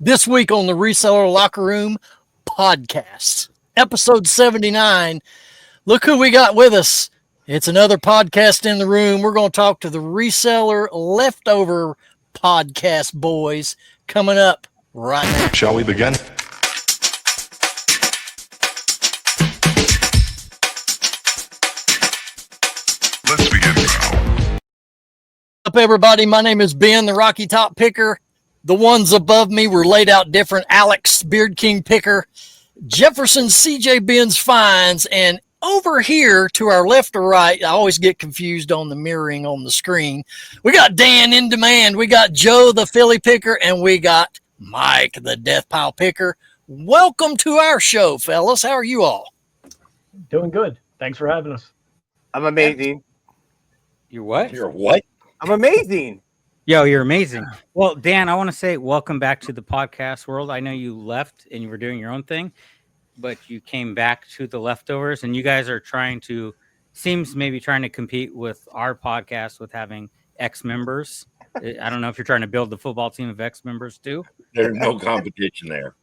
This week on the Reseller Locker Room Podcast, episode 79. Look who we got with us. It's another podcast in the room. We're going to talk to the Reseller LeftOvers Podcast boys coming up right now. Shall we begin? Let's begin now. Up, everybody. My name is Ben, the Rocky Top Picker. The ones above me were laid out different. Alex, Beard King Picker, Jefferson, CJ Benz Fines, and over here to our left or right, I always get confused on the mirroring on the screen. We got Dan in demand. We got Joe, the Philly Picker, and we got Mike, the Death Pile Picker. Welcome to our show, fellas. How are you all? Doing good. Thanks for having us. I'm amazing. You're what? You're what? I'm amazing. Yo, you're amazing. Well, Dan, I want to say welcome back to the podcast world. I know you left and you were doing your own thing, but you came back to the Leftovers, and you guys are trying to compete with our podcast with having ex-members. I don't know if you're trying to build the football team of ex-members too. There's no competition there.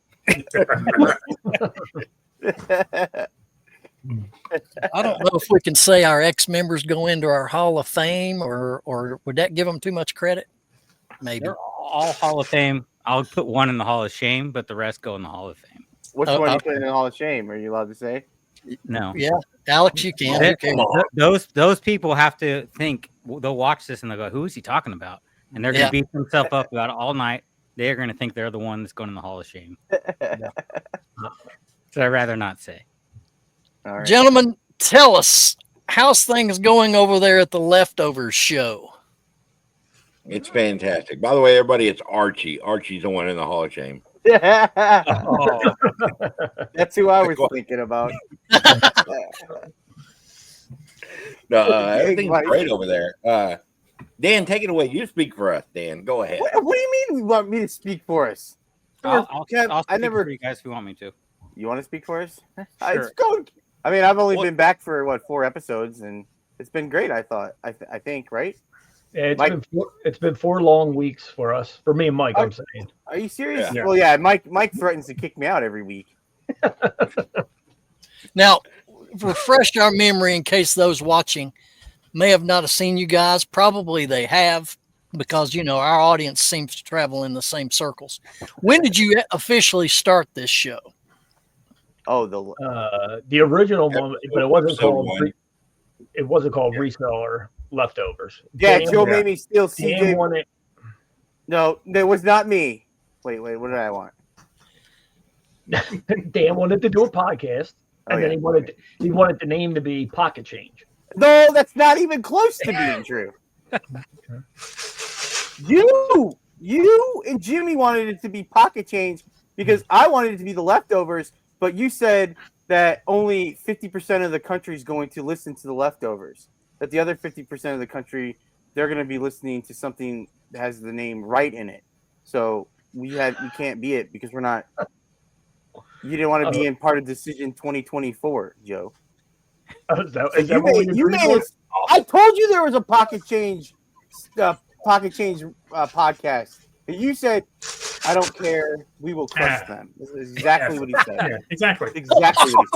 I don't know if we can say our ex-members go into our Hall of Fame, or would that give them too much credit? Maybe. They're all Hall of Fame. I'll put one in the Hall of Shame, but the rest go in the Hall of Fame. Which one you put in the Hall of Shame? Are you allowed to say? No. Yeah, Alex, you can. Those people have to think. They'll watch this and they'll go, "Who is he talking about?" And they're going to beat themselves up about it all night. They're going to think they're the one that's going in the Hall of Shame. So I'd rather not say. All right. Gentlemen, tell us, how's things going over there at the Leftovers show? It's fantastic. By the way, everybody, it's Archie. Archie's the one in the Hall of Shame. Oh. That's who I was thinking about. Everything's great over there. Dan, take it away. You speak for us, Dan. Go ahead. What do you mean you want me to speak for us? I'll speak for you guys if you want me to. You want to speak for us? Sure. I mean, I've only been back for 4 episodes, and it's been great. I thought. I think, right? Yeah, it's been 4 long weeks for us. For me and Mike, I'm saying. Are you serious? Yeah. Well, yeah. Mike threatens to kick me out every week. Now, refresh our memory in case those watching may have not have seen you guys. Probably they have, because, our audience seems to travel in the same circles. When did you officially start this show? Oh, the original one, but it wasn't called. One. It wasn't called Reseller Leftovers. yeah. Dan Joe made me steal CJ. wanted- No, it was not me. Wait. What did I want? Dan wanted to do a podcast, and then he wanted the name to be Pocket Change. No, that's not even close to being true. You and Jimmy wanted it to be Pocket Change because I wanted it to be the Leftovers, but you said that only 50% of the country is going to listen to the Leftovers. That the other 50% of the country, they're going to be listening to something that has the name right in it. So we can't be it because we're not. You didn't want to be in part of Decision 2024, Joe. Is that what we agreed on? I told you there was a Pocket Change podcast. And you said, I don't care. We will crush them. This is exactly what he said. Yeah, exactly. Exactly what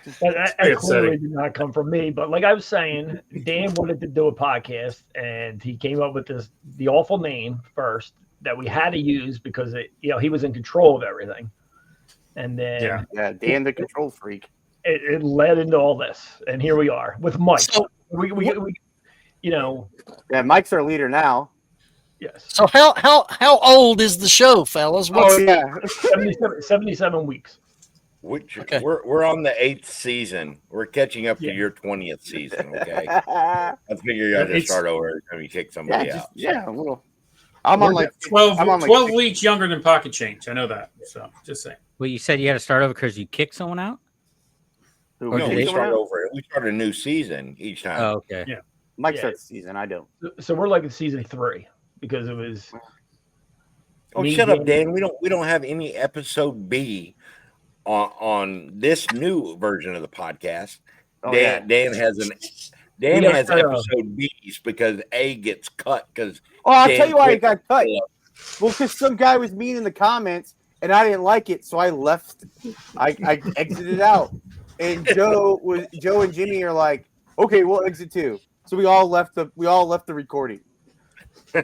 he said. That clearly did not come from me. But like I was saying, Dan wanted to do a podcast, and he came up with the awful name first that we had to use because he was in control of everything. And then Dan the control freak. It led into all this, and here we are with Mike. So we Mike's our leader now. Yes. So how old is the show, fellas? 77 weeks. Okay. We're on the 8th season. We're catching up to your 20th season. Okay. I figure you got to start over every time you kick somebody out. Yeah, a little. I'm on like 12 weeks younger than Pocket Change. I know that. So just saying. Well, you said you had to start over because you kicked someone out? No, we start over. We start a new season each time. Oh, okay. Yeah. Mike starts the season. I don't. So we're like in season 3 because it was. Oh, shut up, Dan. We don't have any episode B on this new version of the podcast. Dan has episode B's because A gets cut because. Oh, I'll tell you why it got cut. Well, because some guy was mean in the comments, and I didn't like it, so I left. I exited out, and Joe and Jimmy are like, "Okay, we'll exit too." So we all left the recording. Oh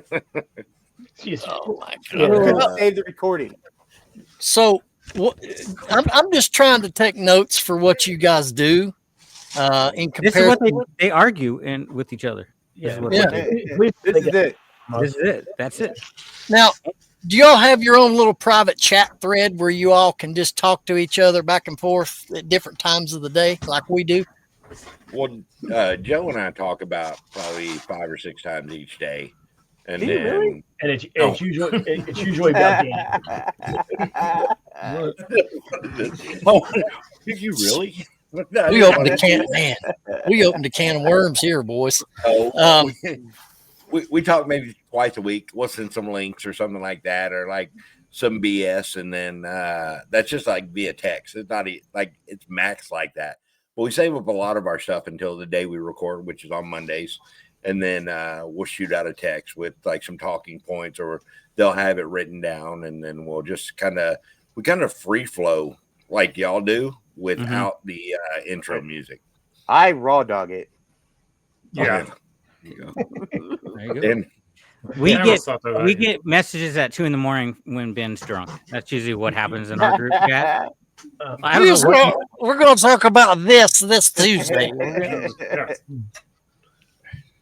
my Couldn't God. save the recording. So I'm just trying to take notes for what you guys do. In This is comparison, what they argue with each other. Yeah. This is it. This is it. That's it. now, do y'all have your own little private chat thread where you all can just talk to each other back and forth at different times of the day, like we do? Well, Joe and I talk about probably 5 or 6 times each day, and Do you then really? And it's usually about Dan. oh, did you really? We opened a can, man. We opened a can of worms here, boys. Oh, we talk maybe twice a week. We'll send some links or something like that, or like some BS, and then that's just like via text. It's not like it's max like that. But we save up a lot of our stuff until the day we record, which is on Mondays, and then we'll shoot out a text with like some talking points, or they'll have it written down, and then we'll just kind of free flow like y'all do without the intro music. I raw dog it. Yeah. There you go. There you go. And We Yeah, I get almost thought that we idea. get messages at 2 a.m. when Ben's drunk. That's usually what happens in our group chat. I don't know what We're going to talk about this Tuesday.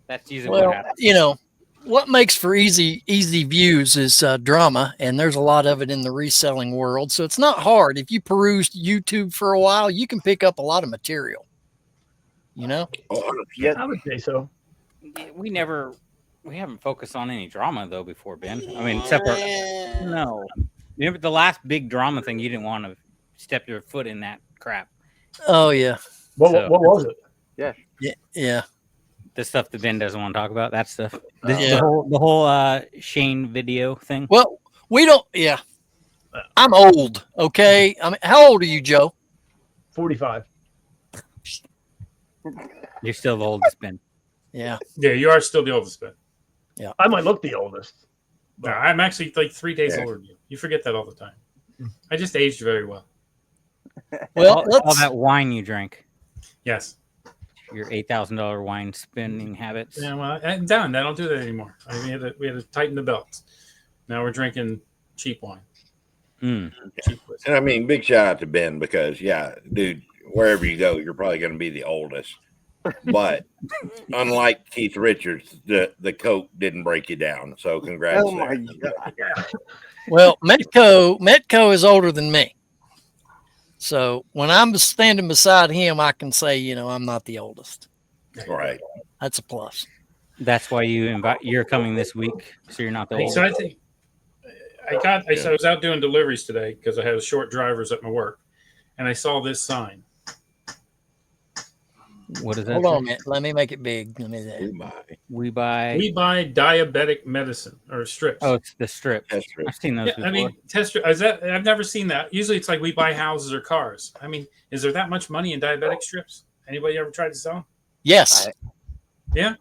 that's usually what Well, happens. you know, what makes for easy views is drama, and there's a lot of it in the reselling world. So it's not hard. If you perused YouTube for a while, you can pick up a lot of material. You know? Yeah. I would say so. We haven't focused on any drama though before, Ben. I mean, except for no. Remember the last big drama thing? You didn't want to step your foot in that crap. Oh yeah, What So- was it? yeah. The stuff that Ben doesn't want to talk about. That stuff. Yeah. The whole Shane video thing. Well, we don't. Yeah, I'm old. Okay, I mean, how old are you, Joe? 45. You're still the oldest, Ben. Yeah. Yeah, you are still the oldest, Ben. I might look the oldest. No, I'm actually like 3 days Yeah. older than you. You forget that all the time. I just aged very well. Well, all that wine you drank. Yes. Your $8,000 wine spending habits. Yeah, well, I'm done. I don't do that anymore. We had to tighten the belts. Now we're drinking cheap wine. Mm. Cheap whiskey. And I mean, big shout out to Ben because, yeah, dude, wherever you go, you're probably going to be the oldest. But unlike Keith Richards, the coke didn't break you down. So congrats. Oh my there. God. well, Metco is older than me. So when I'm standing beside him, I can say, you know, I'm not the oldest. Right. That's a plus. That's why you're coming this week, so you're not the Hey, oldest. so I think I was out doing deliveries today because I had short drivers at my work, and I saw this sign. What is that? Hold on, man. Let me make it big. Let me. Oh my. We buy. We buy diabetic medicine or strips. Oh, it's the strip. That's true. I've seen those yeah, before. I mean, test. Is that? I've never seen that. Usually, it's like we buy houses or cars. I mean, is there that much money in diabetic strips? Anybody ever tried to sell them? Yes. Yeah.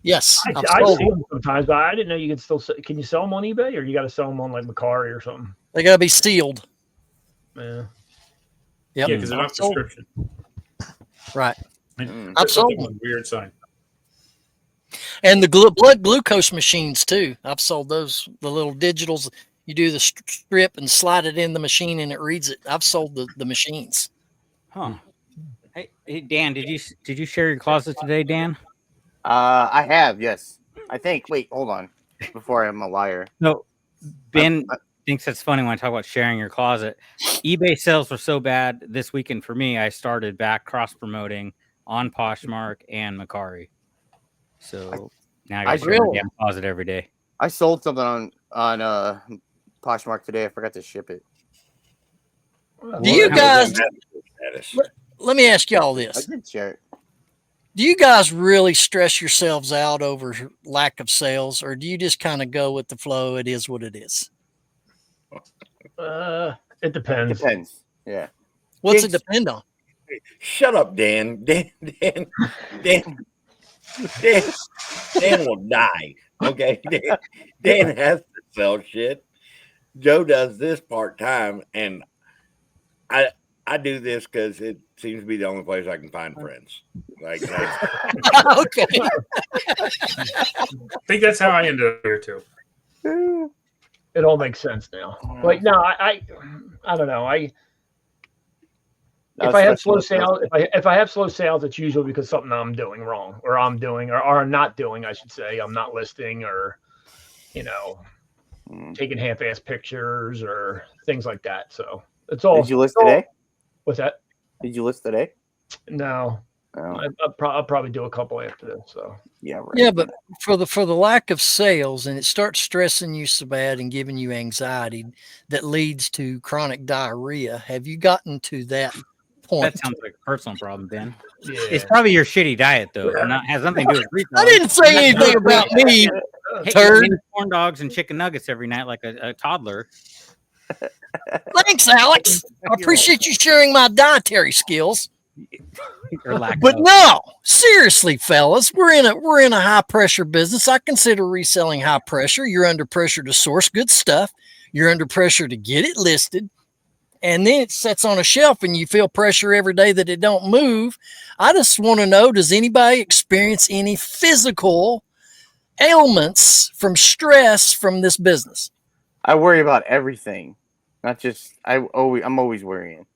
Yes. I've I sold see them. them sometimes, but I didn't know you could still. Can you sell them on eBay, or you got to sell them on like Macari or something? They got to be sealed. Yeah. Yep. Yeah, because they're not I've sold them. prescription. Right. And I've that's what sold the them. Weird sign. And the blood glucose machines too. I've sold those. The little digitals. You do the strip and slide it in the machine, and it reads it. I've sold the machines. Huh. Hey, Dan, did you share your closet today, Dan? I have, yes. I think. Wait, hold on. Before I'm a liar. No. Ben thinks that's funny when I talk about sharing your closet. eBay sales were so bad this weekend for me. I started back cross promoting on Poshmark and Macari. So now I got to share my damn closet every day. I sold something on Poshmark today. I forgot to ship it. Do you guys? Status. Let me ask y'all I this. did share it. Do you guys really stress yourselves out over lack of sales, or do you just kind of go with the flow? It is what it is. It depends. Depends. Yeah. What's it depend on? Shut up, Dan. Dan will die. Okay. Dan has to sell shit. Joe does this part time, and I do this because it seems to be the only place I can find friends. Like, Okay. I think that's how I ended up here too. It all makes sense now. Like, no, I don't know. If I have slow sales, if I have slow sales, it's usually because something I'm doing wrong, or I'm doing, or I'm not doing, I should say. I'm not listing, or taking half-ass pictures or things like that. So it's all. Did you list today? What's that? Did you list today? No. Oh. I'll probably do a couple after this. So Yeah. Right. Yeah, but for the lack of sales, and it starts stressing you so bad and giving you anxiety that leads to chronic diarrhea. Have you gotten to that point? That sounds like a personal problem, Ben. yeah. It's probably your shitty diet, though. Has nothing to do with retail. I didn't say anything about me. Hey, turd. eating corn dogs and chicken nuggets every night like a toddler. Thanks, Alex. I appreciate you sharing my dietary skills. Or lack But of. no, seriously, fellas, we're in a high pressure business. I consider reselling high pressure. You're under pressure to source good stuff. You're under pressure to get it listed. And then it sits on a shelf and you feel pressure every day that it don't move. I just want to know, does anybody experience any physical ailments from stress from this business? I worry about everything, not just I'm always worrying.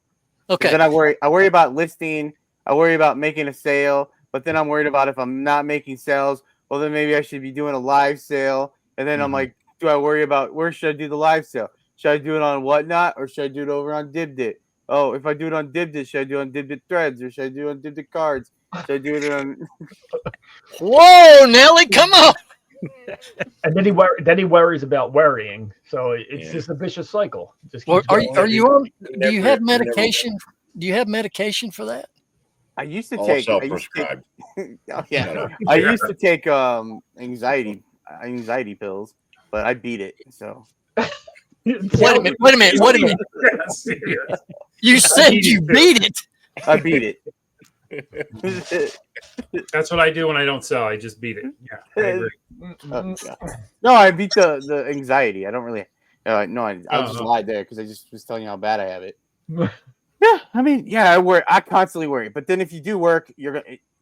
Okay. Then I worry about listing. I worry about making a sale, but then I'm worried about if I'm not making sales, well, then maybe I should be doing a live sale. And then I'm like, do I worry about where should I do the live sale? Should I do it on Whatnot or should I do it over on Dibdit? Oh, if I do it on Dibdit, should I do it on Dibdit Threads or should I do it on Dibdit Cards? Should I do it on? Whoa, Nelly, come on. And then he worries about worrying. So it's just a vicious cycle. Just keeps Are going. you on? Do you have never- medication? Do you have medication for that? I used to all take. self-prescribed. Oh, yeah, I used to take anxiety pills, but I beat it. So Wait a minute. Serious. You said you beat it. I beat it. That's what I do when I don't sell. I just beat it. Yeah, I agree. Oh, God. No, I beat the anxiety. I don't really. I just lied there because I just was telling you how bad I have it. Yeah, I mean, yeah, I worry. I constantly worry. But then if you do work,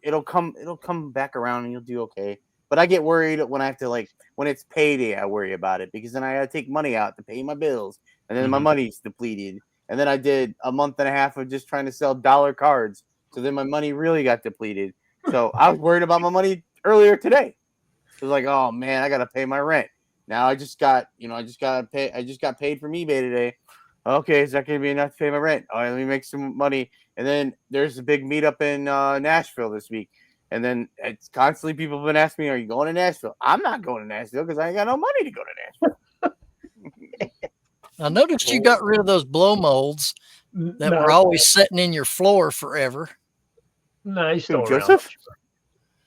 it'll come back around and you'll do okay. But I get worried when I have to when it's payday. I worry about it because then I gotta take money out to pay my bills, and then my money's depleted. And then I did a month and a half of just trying to sell dollar cards, so then my money really got depleted. So I was worried about my money earlier today. It was like, oh man, I gotta pay my rent. Now I just got paid from eBay today. Okay, is that gonna be enough to pay my rent? All right, let me make some money. And then there's a big meetup in Nashville this week. And then it's constantly people have been asking me, are you going to Nashville? I'm not going to Nashville because I ain't got no money to go to Nashville. I noticed you got rid of those blow molds that were always sitting in your floor forever. No, he's still around. Joseph?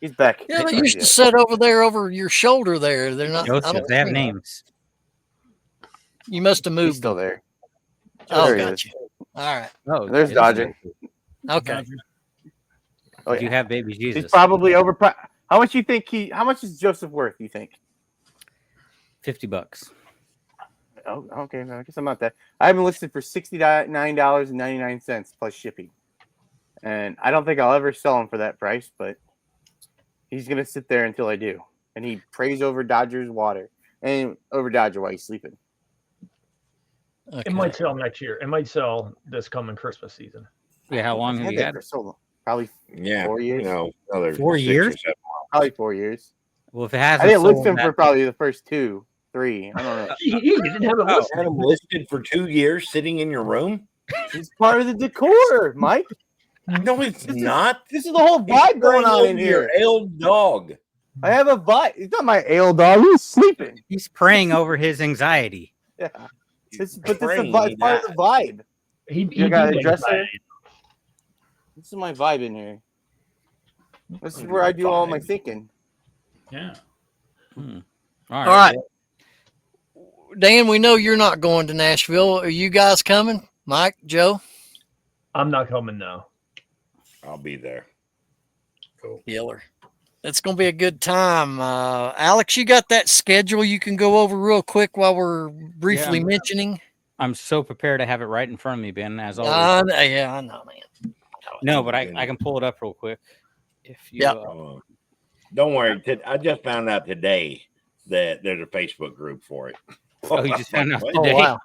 He's back. Yeah, they used to sit over there over your shoulder there. They're not. Joseph, they have names. You must have He's moved. still there. Oh, There he gotcha. All right. Oh, There's Dodger. Okay. Oh, You yeah. have baby Jesus. He's probably overpriced. How much you think how much is Joseph worth, you think? $50. Oh, okay. I guess I'm not that. I have him listed for $69.99 plus shipping. And I don't think I'll ever sell him for that price, but he's going to sit there until I do. And he prays over Dodger's water and over Dodger while he's sleeping. Okay. It might sell next year. It might sell this coming Christmas season. Yeah, how long have you that had for it? so long. Probably 4 years. Another 4 6 or years? 7. Probably 4 years. Well, if it hasn't, I didn't list sold him that- for probably the first 2, 3. I don't know. You didn't have it Oh, listed. had him listed for 2 years sitting in your room? He's part of the decor, Mike. No, it's not. This is the whole vibe going on in Your here. old dog. I have a vibe. It's not my ale dog. He's sleeping. He's praying over his anxiety. Yeah. But this is Praying part he of the vibe. He You got did a dresser? anxiety. This is my vibe in here. This is where I do all my thinking. Yeah. All All right. Dan, we know you're not going to Nashville. Are you guys coming? Mike, Joe? I'm not coming now. I'll be there. Killer. It's going to be a good time. Alex, you got that schedule you can go over real quick while we're briefly mentioning? I'm so prepared to have it right in front of me, Ben, as always. Yeah, I know, man. No, but I can pull it up real quick. If you, Don't worry. I just found out today that there's a Facebook group for it. Oh, you just found out What? today? Oh, wow.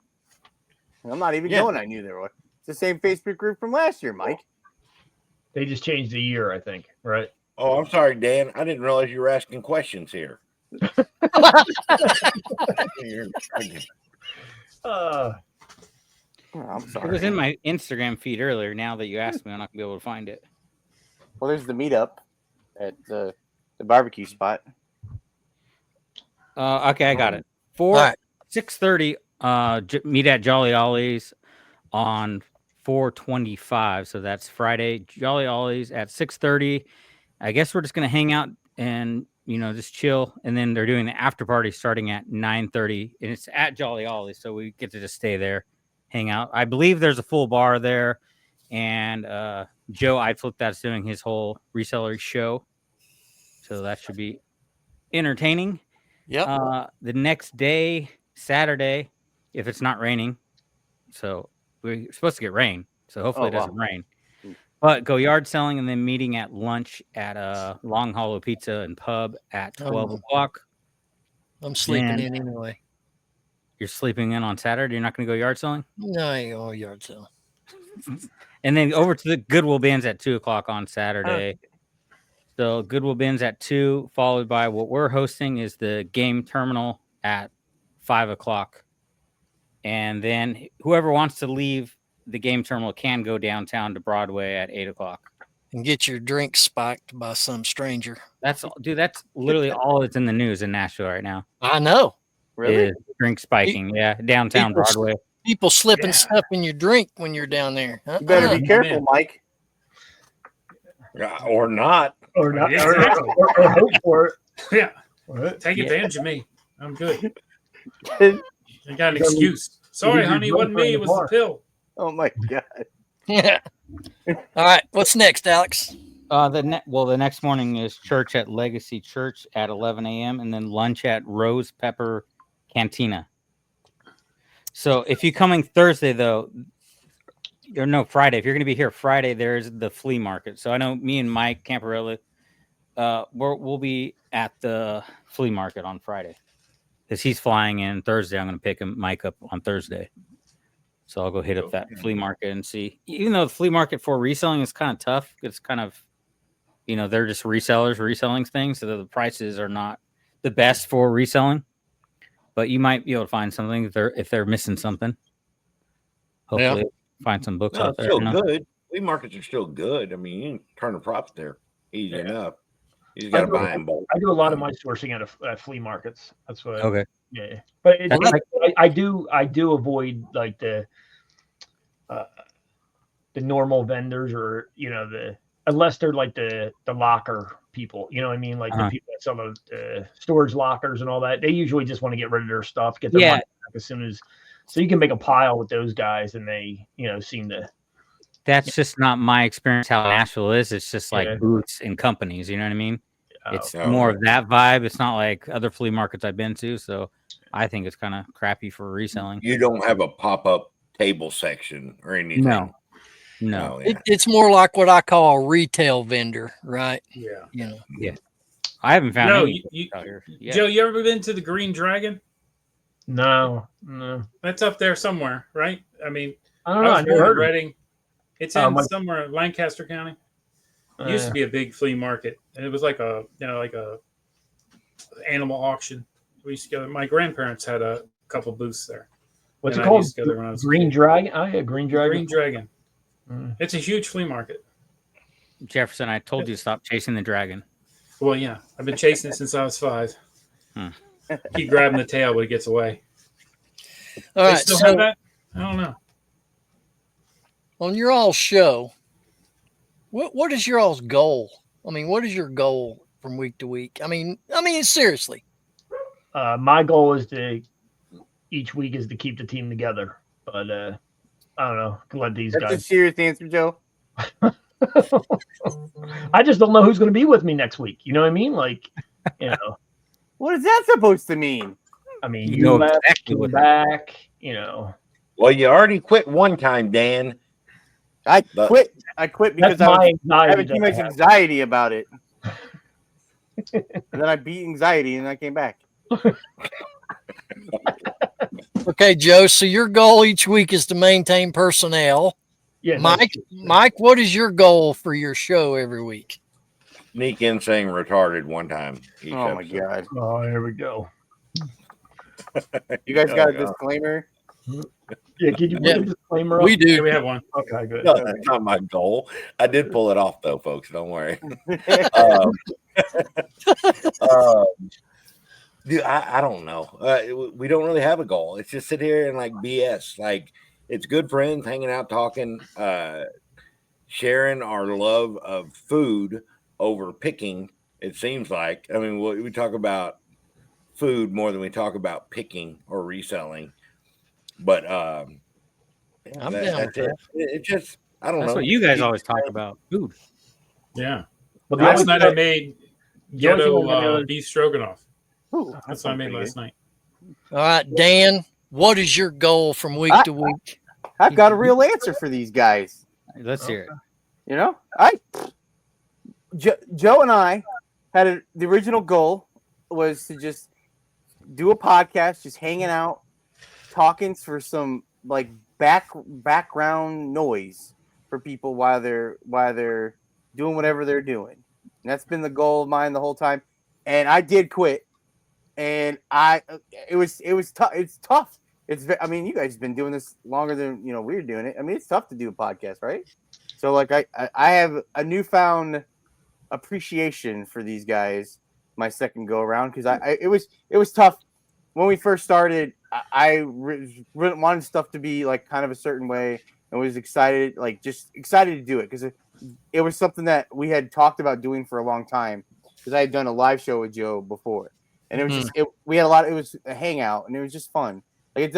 I'm not even Yeah. knowing I knew there was. It's the same Facebook group from last year, Mike. They just changed the year, I think, right? Oh, I'm sorry, Dan. I didn't realize you were asking questions here. I'm It sorry. was in my Instagram feed earlier. Now that you asked me, I'm not gonna be able to find it. Well, there's the meetup at the barbecue spot. Okay, I got it. All right. 6:30. Meet at Jolly Ollie's on 4/25. So that's Friday. Jolly Ollie's at 6:30. I guess we're just gonna hang out and just chill. And then they're doing the after party starting at 9:30, and it's at Jolly Ollie's, so we get to just stay there, hang out. I believe there's a full bar there, and Joe Eidflip that's doing his whole reseller show, so that should be entertaining. Yep. The next day, Saturday, if it's not raining, so we're supposed to get rain, so hopefully it doesn't rain. But go yard selling and then meeting at lunch at Long Hollow Pizza and Pub at 12 o'clock. I'm sleeping in anyway. You're sleeping in on Saturday? You're not going to go yard selling? No, I ain't going yard selling. And then over to the Goodwill Bins at 2 o'clock on Saturday. So Goodwill Bins at 2, followed by what we're hosting is the Game Terminal at 5 o'clock. And then whoever wants to leave the Game Terminal can go downtown to Broadway at 8 o'clock. And get your drink spiked by some stranger. That's literally all that's in the news in Nashville right now. I know. Really? Is drink spiking. Yeah, downtown Broadway. People slipping stuff in your drink when you're down there. You better be careful, Mike. Or not. Or not, Exactly. or hope for it. Yeah. What? Take advantage of me. I'm good. I got an excuse. Sorry, honey, it wasn't me. It was the pill. Oh my god. Yeah. All right. What's next, Alex? The next morning is church at Legacy Church at 11 a.m. and then lunch at Rose Pepper Cantina. So if you're coming Thursday, though, or no, Friday, if you're going to be here Friday, there's the flea market. So I know me and Mike Camparelli, we'll be at the flea market on Friday because he's flying in Thursday. I'm going to pick Mike up on Thursday. So I'll go hit up that flea market and see. Even though the flea market for reselling is kind of tough, it's kind of, they're just resellers reselling things. So the prices are not the best for reselling. But you might be able to find something if they're missing something. Hopefully find some books out It's there. still good. Flea markets are still good. I mean, you can turn the props there easy enough. You just got to buy them both. I do a lot of my sourcing at flea markets. That's what. Okay. Yeah, but That's I do avoid like the normal vendors or unless they're like the locker people. You know what I mean? Like the people that sell the storage lockers and all that. They usually just want to get rid of their stuff, get their money back as soon as. So you can make a pile with those guys, and they seem to. That's just not my experience. How Nashville is. It's just like booths and companies. You know what I mean? It's more of that vibe. It's not like other flea markets I've been to. So I think it's kind of crappy for reselling. You don't have a pop-up table section or anything. No. Oh, yeah. It's more like what I call a retail vendor, right? Yeah. Yeah. I haven't found any out here. Joe, you ever been to the Green Dragon? No. That's up there somewhere, right? I mean, I don't know. I was never born in heard of it. Reading. It's in somewhere in Lancaster County. It used to be a big flea market, and it was like a animal auction. We used to go. My grandparents had a couple booths there. What's And it I called? used to go there when I was a Green kid. Dragon. Oh yeah, Green Dragon. Green Dragon. It's a huge flea market. Jefferson, I told you to stop chasing the dragon. Well, yeah, I've been chasing it since I was 5. Keep grabbing the tail, but it gets away. All They right. still So have that? I don't know. on your all's show, what is your all's goal? I mean, what is your goal from week to week? I mean, seriously. My goal is each week is to keep the team together, but I don't know. Let these That's a guys. serious answer, Joe. I just don't know who's going to be with me next week. You know what I mean? Like, you know, What is that supposed to mean? I mean, You you know left, exactly came what back, you know. Well, you already quit one time, Dan. I But- quit. I quit because That's I my was having anxiety. too much anxiety about it. And then I beat anxiety and I came back. Okay, Joe. So your goal each week is to maintain personnel. Yeah, Mike, what is your goal for your show every week? Sneak in saying retarded one time. Each Oh my episode. god! Oh, here we go. You guys got a Oh, God. disclaimer? Yeah, can you put Yeah, a disclaimer up? We Yeah, do. we have one. Okay, good. No, that's not my goal. I did pull it off though, folks. Don't worry. Um, dude, I don't know. We don't really have a goal. It's just sit here and like BS. Like it's good friends hanging out, talking, sharing our love of food over picking. It seems like. I mean, we talk about food more than we talk about picking or reselling. But I'm down that's with it. It just I don't That's know. what you guys always talk about. Food. Yeah. Well, the Last only night thing- I made the only thing I ghetto know- beef stroganoff. Ooh, That's what I made last night. All right, Dan, what is your goal from week to week? I've got a real answer for these guys. Let's hear it. You know, Joe and I had the original goal was to just do a podcast, just hanging out, talking for some like background noise for people while they're doing whatever they're doing. And that's been the goal of mine the whole time. And I did quit, and it was tough. It's tough. I mean, you guys have been doing this longer than we're doing it. I mean, it's tough to do a podcast, right? So like I have a newfound appreciation for these guys my second go around because it was tough when we first started. I wanted stuff to be like kind of a certain way and was excited to do it because it was something that we had talked about doing for a long time because I had done a live show with Joe before and it was we had it was a hangout and it was just fun. Like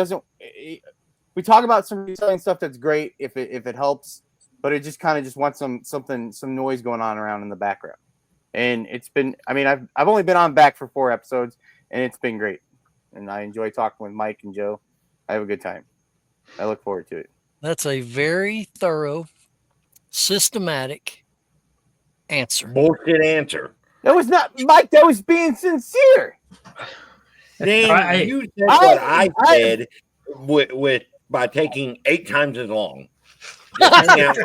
we talk about some reselling stuff that's great if it helps, but it just kind of just wants some noise going on around in the background. And it's been, I mean, I've only been on back for 4 episodes and it's been great. And I enjoy talking with Mike and Joe. I have a good time. I look forward to it. That's a very thorough, systematic answer. Bullshit answer. That was not Mike. That was being sincere. Dan, you said what I said with by taking 8 times as long. Just hang out.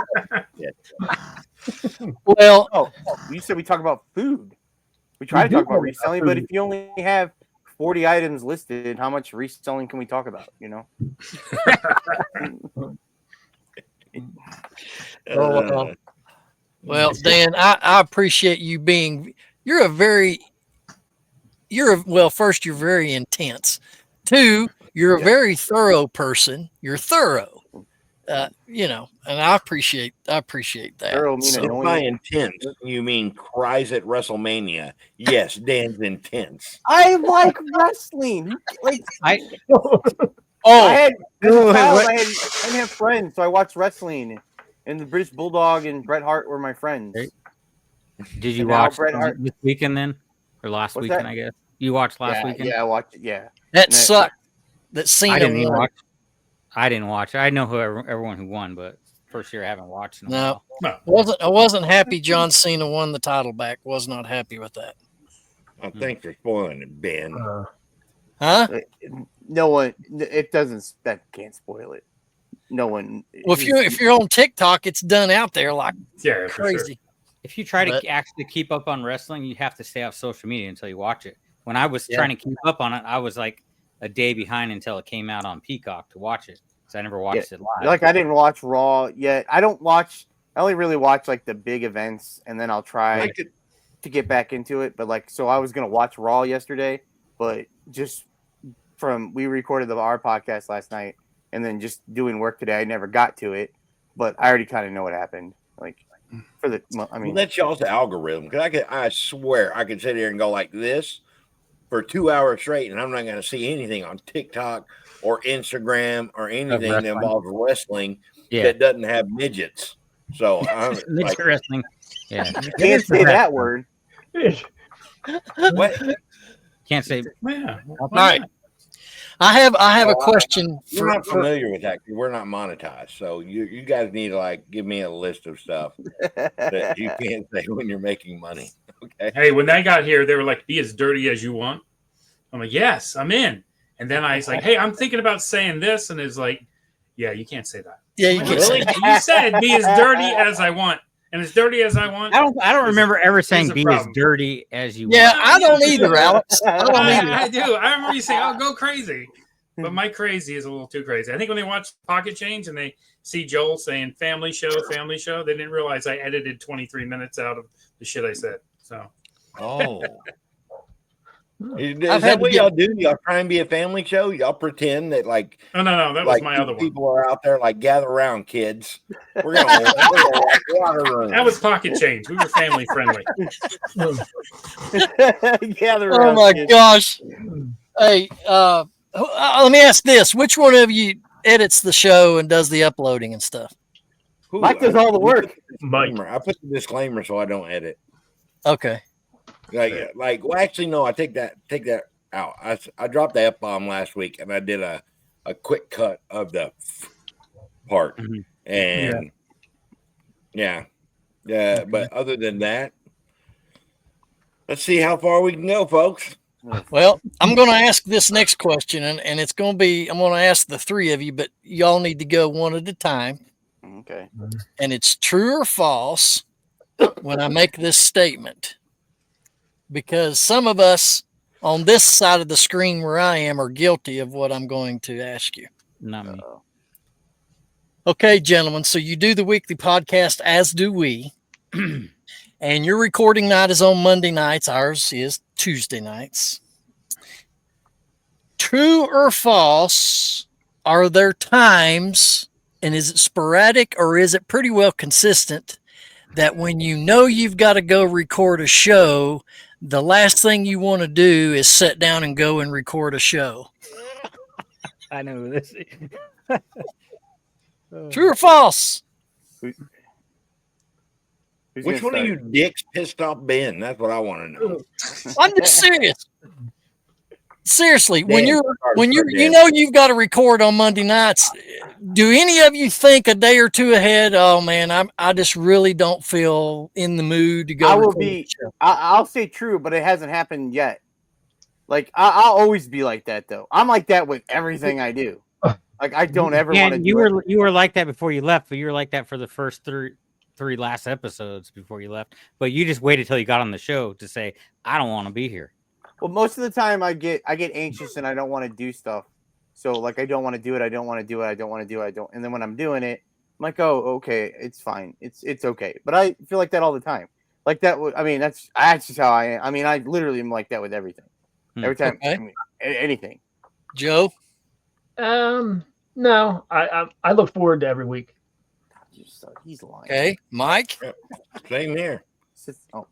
Well, Oh, you said we talk about food. We try to do talk about talk about reselling, but food. if you only have 40 items listed, how much reselling can we talk about? well, Dan, I appreciate you being. First, you're very intense. 2, you're a very thorough person. You're thorough, and I appreciate that. Thorough mean So- annoying. By intense, you mean cries at WrestleMania. Yes, Dan's intense. I like wrestling. Like I Oh, had as a child, I didn't have friends, so I watched wrestling. And the British Bulldog and Bret Hart were my friends. Right. Did you And now watch Bret Hart- this weekend then, or last What's weekend? that? I guess you watched last weekend. Yeah, I watched it. Yeah. that No. sucked. That Cena I didn't even won. watch. I didn't watch. I know everyone who won, but first year I haven't watched in a No. while. I wasn't happy John Cena won the title back. Was not happy with that. Oh, thanks for spoiling it, Ben. Huh? No one. It doesn't. That can't spoil it. No one. Well, if you're on TikTok, it's done out there like Yeah, for sure. crazy. If you try to But- actually keep up on wrestling, you have to stay off social media until you watch it. When I was Yeah. trying to keep up on it, I was like a day behind until it came out on Peacock to watch it because I never watched it live. Like I didn't watch Raw yet. I only really watch like the big events, and then I'll try I could, to get back into it. But so I was gonna watch Raw yesterday, but just we recorded our podcast last night, and then just doing work today, I never got to it. But I already kind of know what happened. Like I mean, that's y'all's algorithm. Because I swear I could sit here and go like this for 2 hours straight, and I'm not going to see anything on TikTok or Instagram or anything that wrestling. involves wrestling Yeah. that doesn't have midgets. So I'm like, Interesting. Yeah. You can't say that word. what? Can't say. Yeah. All right. I have a question We're not familiar with that because we're not monetized. So you guys need to like give me a list of stuff that you can't say when you're making money. Okay. Hey, when I got here, they were like, "Be as dirty as you want." I'm like, "Yes, I'm in." And then I was like, "Hey, I'm thinking about saying this," and it's like, "Yeah, you can't say that." Yeah, you can Really? say You said be as dirty as I want, and as dirty as I want. I don't remember ever saying a be as problem. dirty as you Yeah, want. I don't either, Alex. I don't either. I do. I remember you saying, "Oh, go crazy," but my crazy is a little too crazy. I think when they watch Pocket Change and they see Joel saying "family show," they didn't realize I edited 23 minutes out of the shit I said. So, Oh. Is I've had that to what get- y'all do? Y'all try and be a family show? Y'all pretend that like no, that was my other one. people are out there like gather around, kids. We're gonna watch water run. That was Pocket Change. We were family friendly. Gather Oh around, my kids. gosh. Hey, let me ask this: which one of you edits the show and does the uploading and stuff? Who- Mike does all the work. Mike. I put the disclaimer so I don't edit. Okay. Well, actually, no. I take that out. I dropped the F-bomb last week, and I did a quick cut of the part, Mhm. and yeah. But other than that, let's see how far we can go, folks. Well, I'm going to ask this next question, and it's going to be I'm going to ask the three of you, but y'all need to go one at a time. Okay. And it's true or false when I make this statement. Because some of us on this side of the screen where I am are guilty of what I'm going to ask you. Not me. Okay, gentlemen. So you do the weekly podcast, as do we. And your recording night is on Monday nights. Ours is Tuesday nights. True or false, are there times, and is it sporadic or is it pretty well consistent, that when you know you've got to go record a show, the last thing you want to do is sit down and go and record a show? I know who this is. True or false? Who's Which gonna one of start? you dicks pissed off Ben? That's what I want to know. I'm just serious. Seriously, when Dan, you're sorry, when you Dan. you know you've got to record on Monday nights, do any of you think a day or two ahead? Oh man, I just really don't feel in the mood to go. I will record be. a show." I'll say true, but it hasn't happened yet. Like I'll always be like that, though. I'm like that with everything I do. Like I don't ever want to. Yeah, you were like that before you left, but you were like that for the first three last episodes before you left. But you just waited till you got on the show to say, "I don't want to be here." Well, most of the time I get anxious and I don't want to do stuff. So like I don't want to do it. I don't want to do it. I don't want to do it. I don't. And then when I'm doing it, I'm like, oh, okay, it's fine. It's okay. But I feel like that all the time. Like that. I mean, that's just how I am. I mean, I literally am like that with everything. Every time, Okay. I mean, anything. Joe, No, I look forward to every week. He's lying. okay, Mike, Same here. Oh.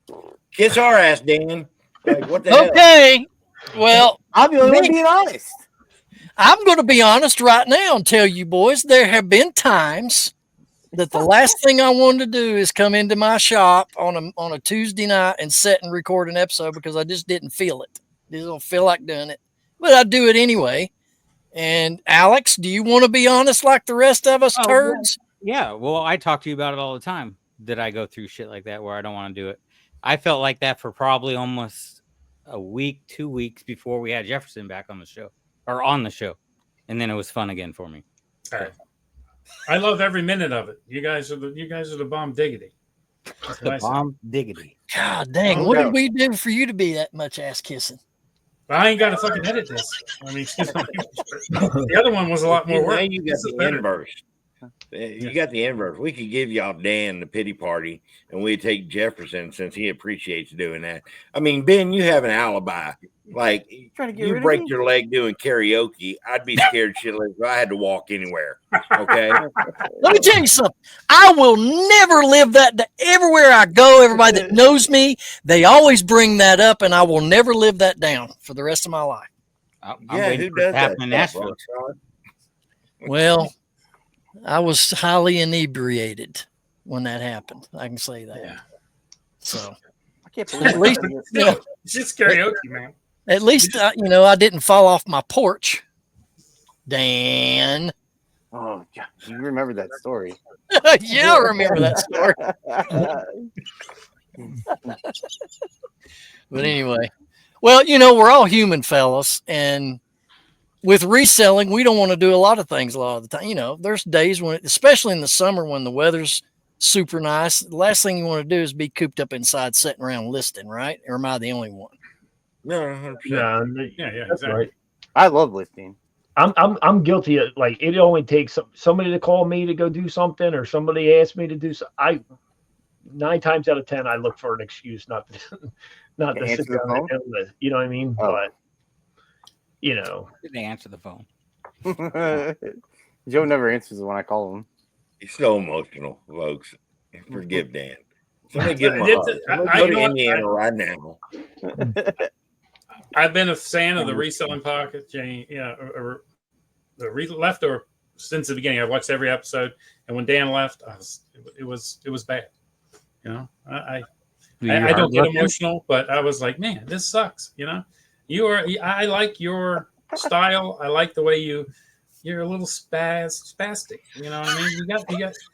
Kiss our ass, Dan. Like, what the hell? okay. Well, I'm the only one Me. being honest. I'm going to be honest right now and tell you boys, there have been times that the last thing I wanted to do is come into my shop on a Tuesday night and sit and record an episode because I just didn't feel it. Just don't feel like doing it, but I do it anyway. And Alex, do you want to be honest like the rest of us Oh, turds? Yeah, well, I talk to you about it all the time. That I go through shit like that where I don't want to do it. I felt like that for probably almost a week, 2 weeks before we had Jefferson back on the show, and then it was fun again for me. All right. I love every minute of it. You guys are the bomb diggity. That's what I say. Bomb diggity. God dang, No what doubt. did we do for you to be that much ass kissing? But I ain't got to fucking edit this. I mean, the other one was a lot more Now work. you got This is the better. inverse. You got the inverse. We could give y'all Dan the pity party, and we'd take Jefferson since he appreciates doing that. I mean, Ben, you have an alibi. Like, Trying to get you rid of break me? your leg doing karaoke, I'd be scared shitless if I had to walk anywhere. Okay. Let me tell you something. I will never live that. Everywhere I go, everybody that knows me, they always bring that up, and I will never live that down for the rest of my life. I'm Yeah, waiting who for it does to happen that in stuff, Nashville. Sean? Well, I was highly inebriated. when that happened. I can say that. Yeah. So I can't believe At least- it. Yeah. It's just karaoke, man. at least I didn't fall off my porch. Dan. Oh, yeah, you remember that story. Yeah, I remember that story. But anyway, well, we're all human, fellas, and with reselling, we don't want to do a lot of things a lot of the time. There's days when, especially in the summer when the weather's super nice, the last thing you want to do is be cooped up inside, sitting around listing, right? Or am I the only one? No, 100%. Yeah, That's exactly. right. I love listing. I'm guilty of, like, it only takes somebody to call me to go do something, or somebody asked me to do so. 9 times out of 10 I look for an excuse not to To answer sit the down phone? and list. You know what I mean? Oh. But They answer the phone. Joe never answers when I call him. He's so emotional, folks. Forgive Dan. Somebody give him a It's- hug. I- Somebody I go to know what- Indiana right now. I've been a fan of the reselling pocket chain, or the leftover since the beginning. I watched every episode, and when Dan left, it was bad. I don't get emotional, but I was like, man, this sucks. I like your style. I like the way you're a little spastic. You know what I mean? You got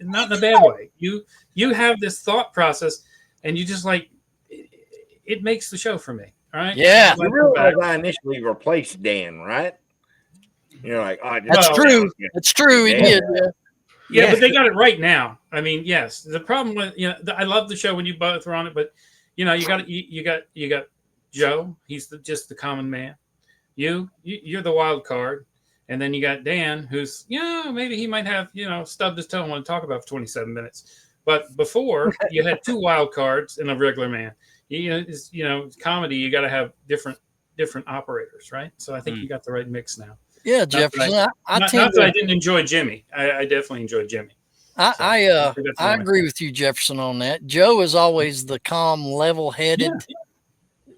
not in a bad way. You have this thought process, and you just like it makes the show for me. All right. Yeah. You realize I initially replaced Dan, right? You're like, oh, That's Well, true. That's true. He Dan. did. Yeah. Yeah, but they got it right now. I mean, yes. The problem with I love the show when you both were on it, but you got Joe. He's just the common man. You're the wild card, and then you got Dan, who's maybe he might have stubbed his toe and want to talk about for 27 minutes. But before you had 2 wild cards and a regular man. Comedy. You got to have different operators, right? So I think you got the right mix now. Yeah, Jefferson. I Not tend that I to, didn't enjoy Jimmy. I definitely enjoyed Jimmy. I agree with you, Jefferson, on that. Joe is always the calm, level-headed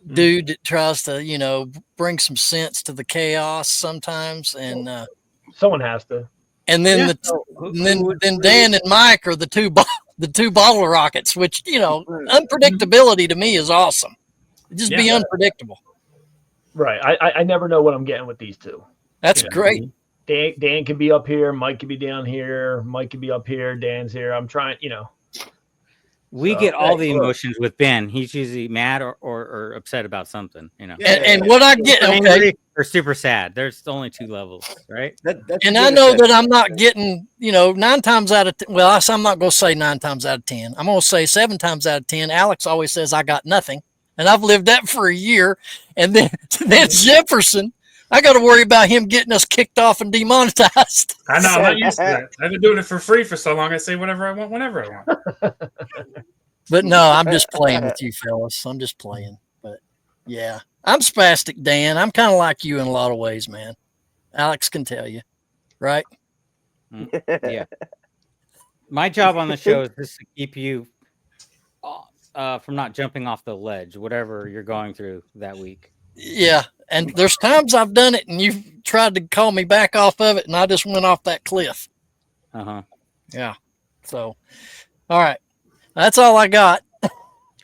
dude that tries to, bring some sense to the chaos sometimes, and someone has to. and then then Dan and Mike are the two bottle rockets, which unpredictability to me is awesome. Just be unpredictable. Right. I never know what I'm getting with these two. That's great. Dan can be up here, Mike can be down here, Mike can be up here, Dan's here. I'm trying, We So, get all hey, the look. emotions with Ben. He's usually mad or upset about something, And what I get, okay, Angry or super sad. There's only 2 levels, right? and I know that I'm not getting, 9 times out of 10. Well, I'm not going to say 9 times out of 10. I'm going to say 7 times out of 10. Alex always says I got nothing, and I've lived that for a year. And then Jefferson, I got to worry about him getting us kicked off and demonetized. I know. I'm not used to that. I've been doing it for free for so long. I say whatever I want, whenever I want. But no, I'm just playing with you, fellas. I'm just playing. But yeah, I'm spastic, Dan. I'm kind of like you in a lot of ways, man. Alex can tell you, right? Yeah. My job on the show is just to keep you from not jumping off the ledge, whatever you're going through that week. Yeah. And there's times I've done it and you've tried to call me back off of it, and I just went off that cliff. Yeah. So, all right. That's all I got.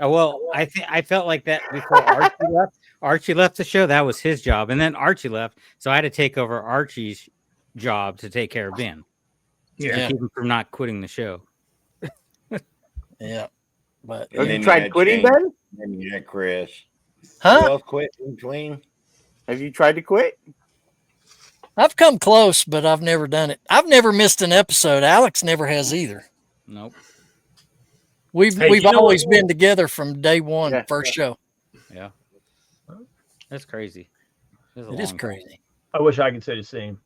Oh, well, I felt like that before Archie left. Archie left the show. That was his job. And then Archie left. So I had to take over Archie's job to take care of Ben. Yeah. Keep him from not quitting the show. Yeah. But Have you tried quitting, Ben? And you had Chris. Who huh? else quit in between? Have you tried to quit? I've come close, but I've never done it. I've never missed an episode. Alex never has either. Nope. We've Hey, you know always what? been together from day one, Yeah. first show. Yeah. That's crazy. It is crazy. I wish I could say the same.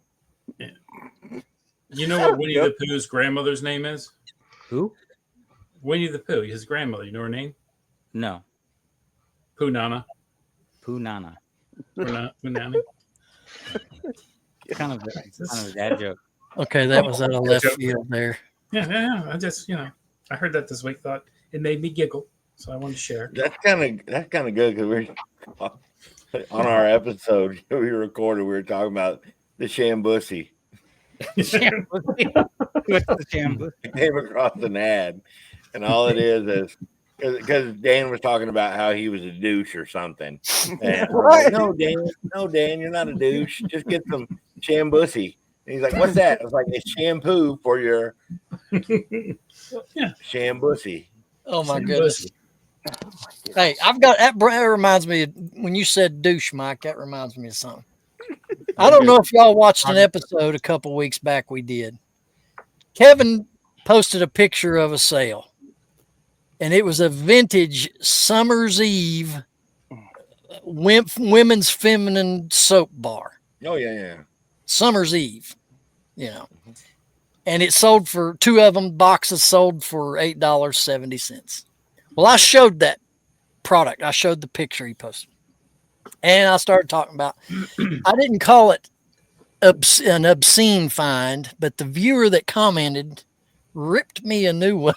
You know what Winnie the Pooh's grandmother's name is? Who? Winnie the Pooh, his grandmother. You know her name? No. Pooh Nana. Pooh Nana. Pooh Nana. Kind of a dad joke. Okay, that was out of left field there. Yeah. I just, I heard that this week. Thought it made me giggle, so I wanted to share. That's kind of good because we're on our episode we recorded. We were talking about the Shambussy. What's the shampoo? I came across an ad And all it is because Dan was talking about how he was a douche or something. And I'm like, no, Dan, you're not a douche. Just get some shambussy. And he's like, what's that? I was like, it's shampoo for your shambussy. Oh my goodness. Hey, I've got that reminds me of, when you said douche, Mike, that reminds me of something. I don't know if y'all watched an episode a couple weeks back we did. Kevin posted a picture of a sale, and it was a vintage Summer's Eve women's feminine soap bar. Oh, yeah. Summer's Eve, and it sold for two of them boxes sold for $8.70. Well, I showed that product. I showed the picture he posted, and I started talking about, I didn't call it an obscene find, but the viewer that commented ripped me a new one,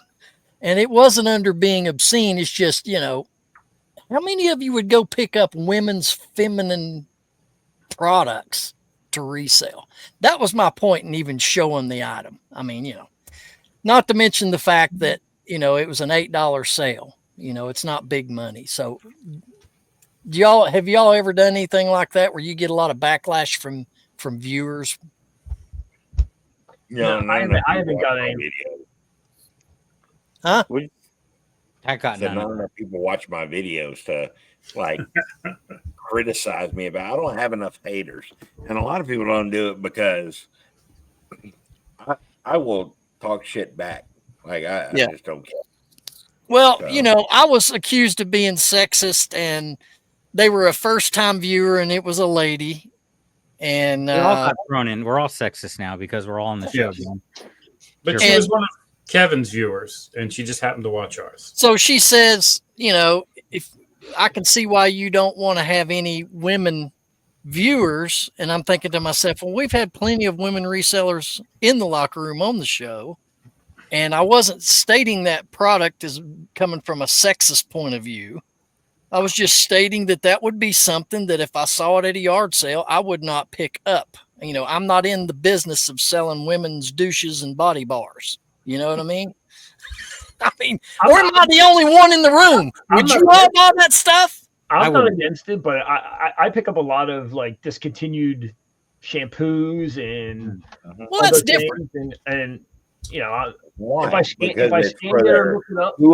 and it wasn't under being obscene. It's just, how many of you would go pick up women's feminine products to resell? That was my point in even showing the item. I mean, not to mention the fact that, it was an $8 sale. It's not big money. So have y'all ever done anything like that where you get a lot of backlash from viewers? No, I haven't got any. Huh? I got none. Not enough people watch my videos to criticize me about. I don't have enough haters, and a lot of people don't do it because I will talk shit back. I just don't care. Well, I was accused of being sexist, and they were a first-time viewer, and it was a lady. And we all got thrown in. We're all sexist now because we're all on the show. But she was one of Kevin's viewers, and she just happened to watch ours. So she says, if I can see why you don't want to have any women viewers. And I'm thinking to myself, well, we've had plenty of women resellers in the locker room on the show. And I wasn't stating that product is coming from a sexist point of view. I was just stating that would be something that if I saw it at a yard sale, I would not pick up. I'm not in the business of selling women's douches and body bars. You know what I mean? Or am I the only one in the room? Would you all buy that stuff? I'm not against it, but I pick up a lot of discontinued shampoos and well, that's different. And why? If I scan it or look it up, if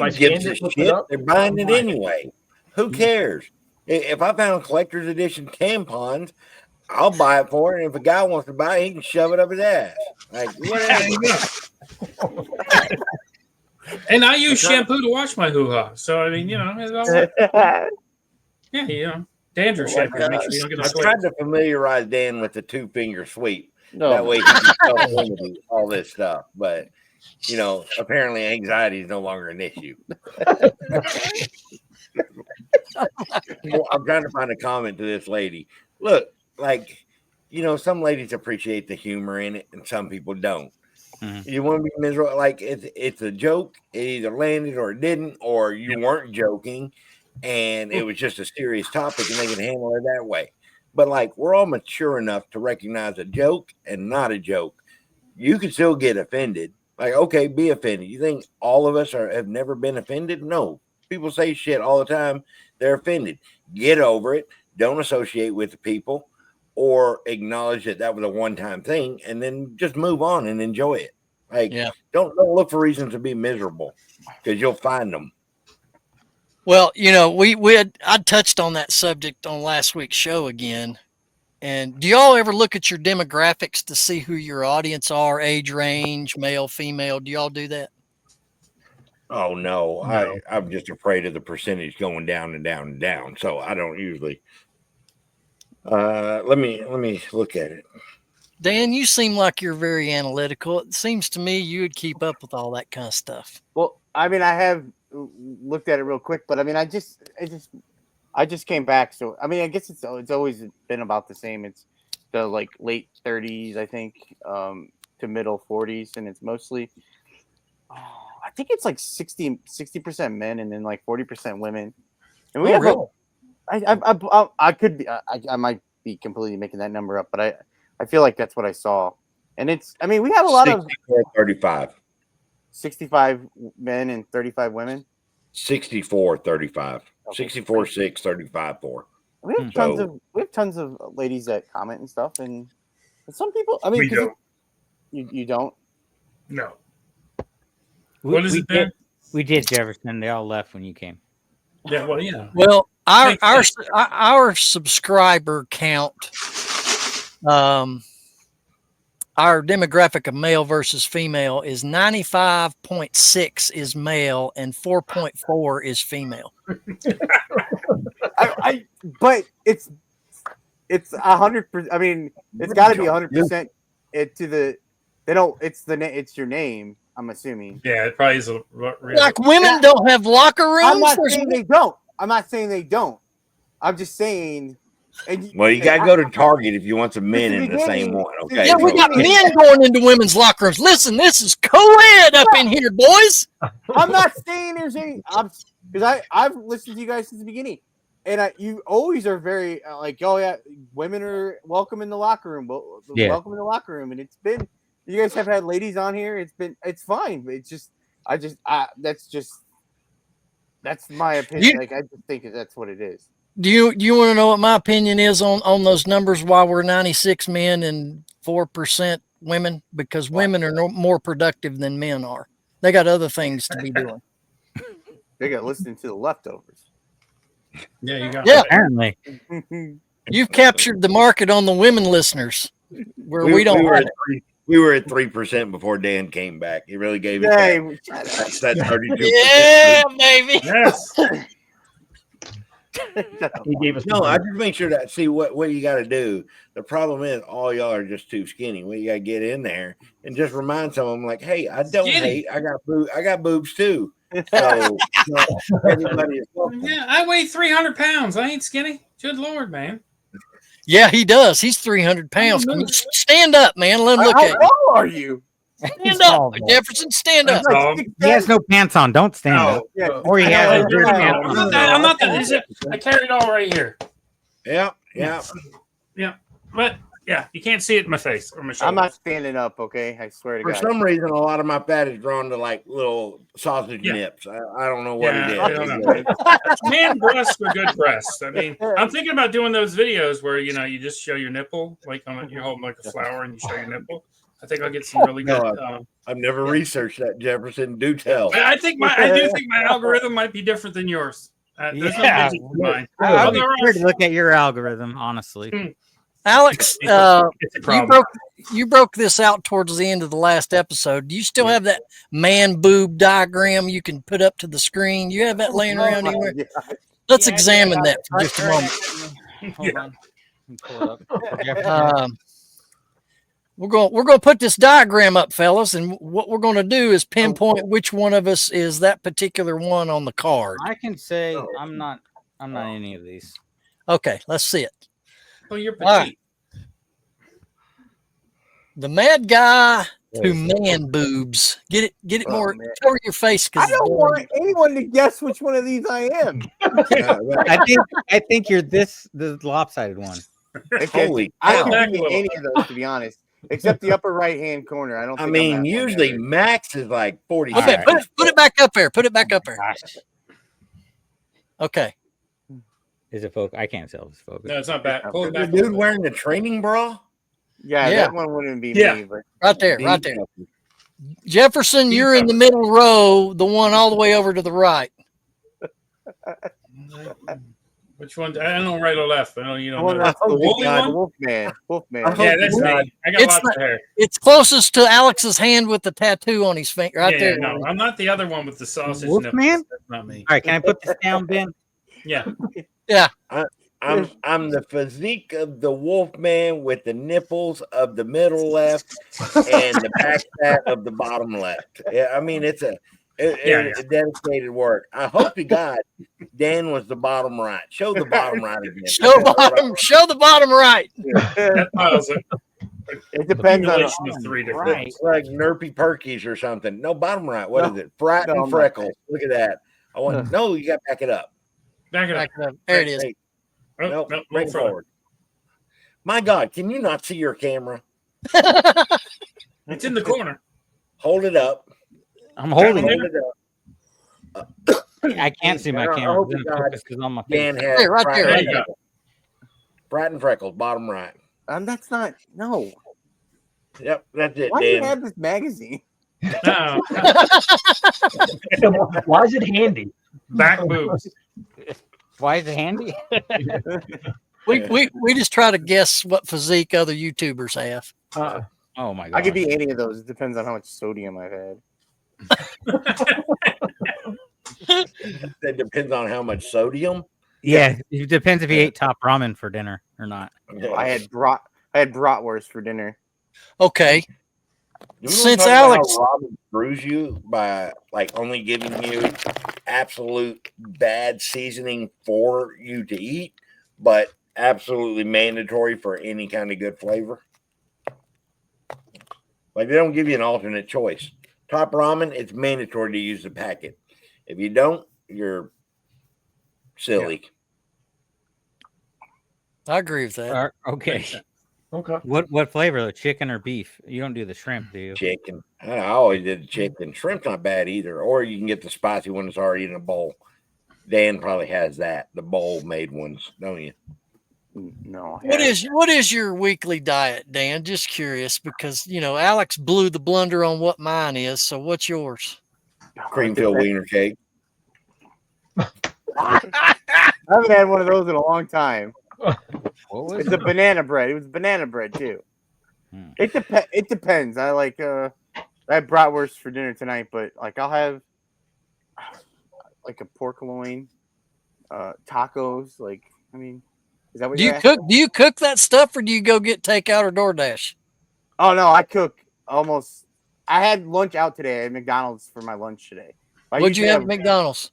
I scan it, look it up, they're buying it anyway. Who cares? If I found collector's edition tampons, I'll buy it for it. And if a guy wants to buy it, he can shove it up his ass. Whatever. And I use shampoo to wash my hoo-ha. So, it's all right. Dandruff shampoo. Make sure you don't get a sweat. I tried to familiarize Dan with the 2-finger sweep. No. That way he can self-limiting all this stuff. But, apparently anxiety is no longer an issue. I'm trying to find a comment to this lady. Look, some ladies appreciate the humor in it and some people don't. Mm-hmm. You want to be miserable? It's a joke. It either landed or it didn't, or you weren't joking and it was just a serious topic and they can handle it that way. But we're all mature enough to recognize a joke and not a joke. You can still get offended. Okay, be offended. You think all of us have never been offended? No. People say shit all the time. They're offended. Get over it. Don't associate with the people or acknowledge that was a one-time thing and then just move on and enjoy it. Don't look for reasons to be miserable because you'll find them. Well, I touched on that subject on last week's show again. And do y'all ever look at your demographics to see who your audience are, age range, male, female? Do y'all do that? Oh, no. I'm just afraid of the percentage going down and down and down. So I don't usually. Let me look at it. Dan, you seem like you're very analytical. It seems to me you would keep up with all that kind of stuff. Well, I have looked at it real quick, but I just came back. So, I guess it's always been about the same. It's the late 30s, I think, to middle 40s. And it's mostly, I think it's 60% men and then 40% women. And we I could be, I might be completely making that number up, but I feel like that's what I saw. And it's, I mean, we have a lot of 35. 65 men and 35 women. 64, 35. 64, 6, 35, 4. We have tons of ladies that comment and stuff, and some people. I mean, We don't. you don't. No. What is it, Ben? We did, Jefferson. They all left when you came. Yeah, well, yeah. Well, Makes sense. our subscriber count, our demographic of male versus female is 95.6 is male and 4.4 is female. But it's 100%. I mean, it's got to be 100%. It's your name. I'm assuming. Yeah, it probably is a real. Like women don't have locker rooms. I'm not saying they don't. I'm just saying. Well, you got to go to Target if you want some men in the same one. Okay. Yeah, we got men going into women's locker rooms. Listen, this is co-ed up in here, boys. I'm not saying there's any. Because I've listened to you guys since the beginning, and you always are very like, oh yeah, women are welcome in the locker room. Welcome in the locker room, and it's been. You guys have had ladies on here. It's fine. It's just that's my opinion. I just think that's what it is. Do you want to know what my opinion is on those numbers? Why we're 96 men and 4% women? Because women are more productive than men are. They got other things to be doing. They got listening to the leftovers. Yeah, you got. Yeah, Apparently. you've captured the market on the women listeners, where we don't. We were at 3% before Dan came back. He really gave it. That's 32%. Yeah, baby. Yes. He gave us No, I just make sure that see what you got to do. The problem is all y'all are just too skinny. Well, you got to get in there and just remind some of them like, hey, I don't hate. I got boobs too. So everybody is welcome. Yeah, I weigh 300 pounds. I ain't skinny. Good Lord, man. Yeah, he does. He's 300 pounds. Can you stand up, man. Let him look at How you. tall are you? Stand up, Jefferson. Stand up. He has no pants on. Don't stand up. Yeah. Or he has a dirty pants I'm on. not that. Is it? I carry it all right here. Yeah. Yeah. But yeah, you can't see it in my face or my shoulder. I'm not standing up, okay? I swear to For God. some reason, a lot of my fat is drawn to like little sausage nips. I don't know what it is. I don't know. Man breasts are good breasts. I mean, I'm thinking about doing those videos where you just show your nipple, like you're holding like a flower and you show your nipple. I think I'll get some really good. I've never researched that, Jefferson. Do tell. I do think my algorithm might be different than yours. There's no digits in mine. I'll be sure to look at your algorithm, honestly. Alex, It's a problem. you broke this out towards the end of the last episode. Do you still have that man boob diagram you can put up to the screen? You have that laying around anywhere? Let's examine that for just a moment. Hold on. Pull it up. We're going to put this diagram up, fellas, and what we're going to do is pinpoint which one of us is that particular one on the card. I can say I'm not any of these. Okay, let's see it. Oh, you're petite. All right. The mad guy to man boobs. Get it more. Cover your face. I don't want anyone to guess which one of these I am. I think you're the lopsided one. Holy I cow. don't think any of those, to be honest, except the upper right hand corner. I don't. I Think mean, I'm that usually one max is like 40. Okay, put it back up there. Put it back up there. Okay. Is it focus? I can't tell if it's focus. No, it's not bad. Pull it The back. dude wearing the training bra? Yeah, Yeah. that one wouldn't be Yeah. me. But Right there. Right there. Jefferson, you're in the middle row, the one all the way over to the right. Which one? I don't know right or left. I know you don't oh, know. no, The woolly God, one? Wolfman. Yeah, that's me. I got It's lots of hair. It's closest to Alex's hand with the tattoo on his finger. Right Yeah, there. no, I'm not the other one with the sausage Wolfman? nipples. That's not me. All right, can I put this down, Ben? Yeah. I'm the physique of the wolf man with the nipples of the middle left and the back fat of the bottom left. Yeah, I mean it's a dedicated work. I hope to God Dan was the bottom right. Show the bottom right again. Show the bottom right. That piles it. It depends on Accumulation of three different. Right. It's like Nerpy Perkies or something. No, bottom right. What is it? Fright No, and freckles. Look at that. I want no, you got to back it up. Back it up. Back it up. There it is. Hey, Oh, no, no, bring no it forward. My God, can you not see your camera? It's in the corner. Hold it up. I'm holding Hold it. it up. I can't see my I camera. hope It's you focus because on my Dan face. has Hey, right there. There you go. Bright and freckles, bottom right. That's not. No. Yep, that's it, Why do you Dan. have this magazine? No, Why is it handy? back boobs. Why is it handy? We just try to guess what physique other YouTubers have. Oh my god! I could be any of those. It depends on how much sodium I've had. It depends on how much sodium. Yeah, it depends if he ate top ramen for dinner or not. I had bratwurst for dinner. Okay. Do we wanna Since talk about Alex- how Robin screws you by like only giving you absolute bad seasoning for you to eat, but absolutely mandatory for any kind of good flavor. Like they don't give you an alternate choice. Top ramen, it's mandatory to use the packet. If you don't, you're silly. I agree with that. Okay. Okay. What flavor though? Chicken or beef? You don't do the shrimp, do you? Chicken. I always did the chicken. Shrimp's not bad either. Or you can get the spicy one that's already in a bowl. Dan probably has that, the bowl made ones, don't you? No. What is your weekly diet, Dan? Just curious because Alex blew the blunder on what mine is. So what's yours? Cream filled wiener cake. I haven't had one of those in a long time. What was It's a banana bread. It was banana bread too. Hmm. It depends. I like I had bratwurst for dinner tonight, but like I'll have like a pork loin, tacos. Like I mean, is that what Do you're you asking? cook? Do you cook that stuff, or do you go get takeout or DoorDash? Oh no, I cook almost. I had lunch out today at McDonald's for my lunch today. I What'd you usually have at McDonald's?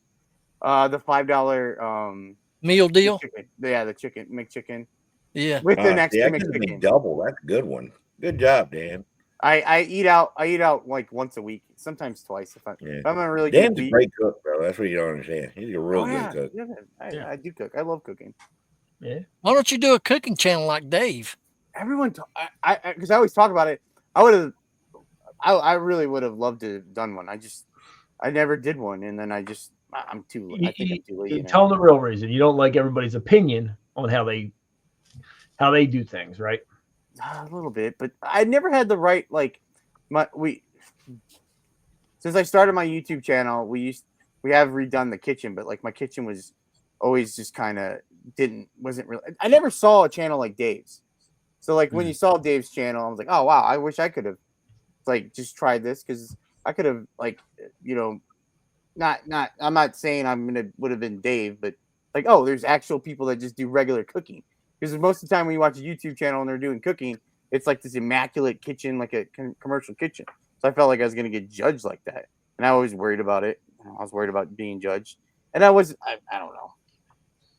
The $5 Meal deal? chicken. Yeah, the chicken McChicken Yeah. with the next that could be McChicken. double. That's a good one. Good job, Dan. I eat out like once a week, sometimes twice if Yeah. I'm a really Dan's good a week. great cook, bro. That's what you don't understand. He's a real good cook. Yeah, I do cook. I love cooking. Yeah. Why don't you do a cooking channel like Dave? Everyone, because I always talk about it. I really would have loved to have done one. I never did one, and then I'm too. I think I'm too late. You tell them the real reason. You don't like everybody's opinion on how they do things, right? A little bit, but I never had the right since I started my YouTube channel, we have redone the kitchen, but like my kitchen was always just kind of wasn't really. I never saw a channel like Dave's. So like when you saw Dave's channel, I was like, oh wow, I wish I could have like just tried this because I could have like not. I'm not saying would have been Dave, but like there's actual people that just do regular cooking. Because most of the time when you watch a YouTube channel and they're doing cooking, it's like this immaculate kitchen, like a commercial kitchen. So I felt like I was going to get judged like that. And I was worried about it. I was worried about being judged. And I don't know.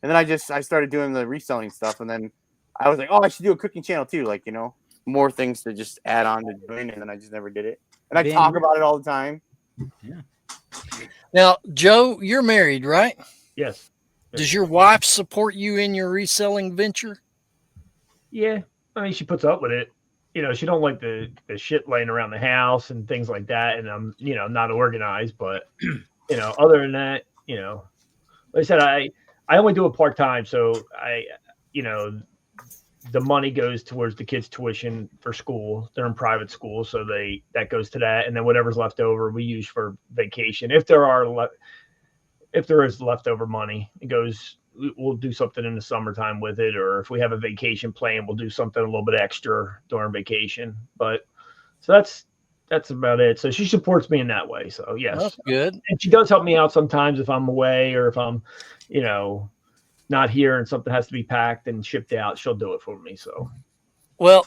And then I started doing the reselling stuff. And then I was like, I should do a cooking channel too. Like, more things to just add on to doing. And then I just never did it. And I talk about it all the time. Yeah. Now, Joe, you're married, right? Yes. Does your wife support you in your reselling venture? Yeah. I mean, she puts up with it. She don't like the shit laying around the house and things like that. And I'm, not organized, but, other than that, like I said, I only do it part-time. So the money goes towards the kids' tuition for school. They're in private school. So that goes to that. And then whatever's left over, we use for vacation. If there is leftover money, we'll do something in the summertime with it. Or if we have a vacation plan, we'll do something a little bit extra during vacation. But so that's about it. So she supports me in that way. So yes, That's good. and she does help me out sometimes if I'm away or if I'm, not here and something has to be packed and shipped out. She'll do it for me. So, Well,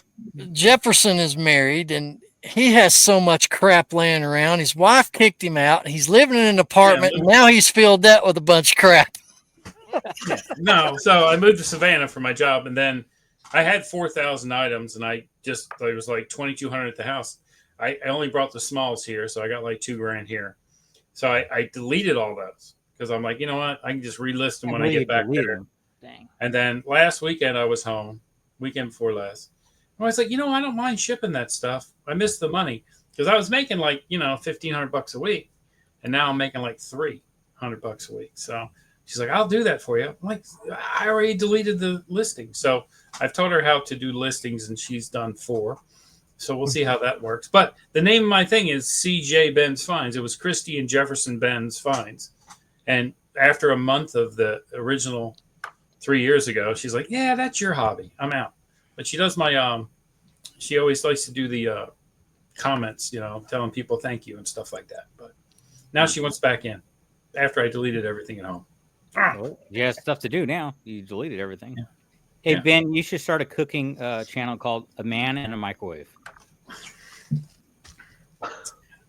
Jefferson is married and he has so much crap laying around. His wife kicked him out. He's living in an apartment and now he's filled that with a bunch of crap. No, so I moved to Savannah for my job, and then I had 4,000 items, and it was like 2,200 at the house. I only brought the smalls here, so I got like $2,000 here. So I deleted all those because I'm like, you know what? I can just relist them when I get back there. Dang. And then last weekend I was home, weekend before last, I was like, I don't mind shipping that stuff. I miss the money because I was making like, $1,500 a week, and now I'm making like $300 a week. So she's like, I'll do that for you. I'm like, I already deleted the listing. So I've taught her how to do listings, and she's done 4. So we'll see how that works. But the name of my thing is CJ Ben's Finds. It was Christy and Jefferson Ben's Finds. And after a month of the original 3 years ago, she's like, yeah, that's your hobby. I'm out. But she does my, she always likes to do the comments, telling people thank you and stuff like that. But now she wants back in after I deleted everything at home. Well, you have stuff to do now. You deleted everything. Yeah. Hey, Yeah. Ben, you should start a cooking channel called A Man and a Microwave.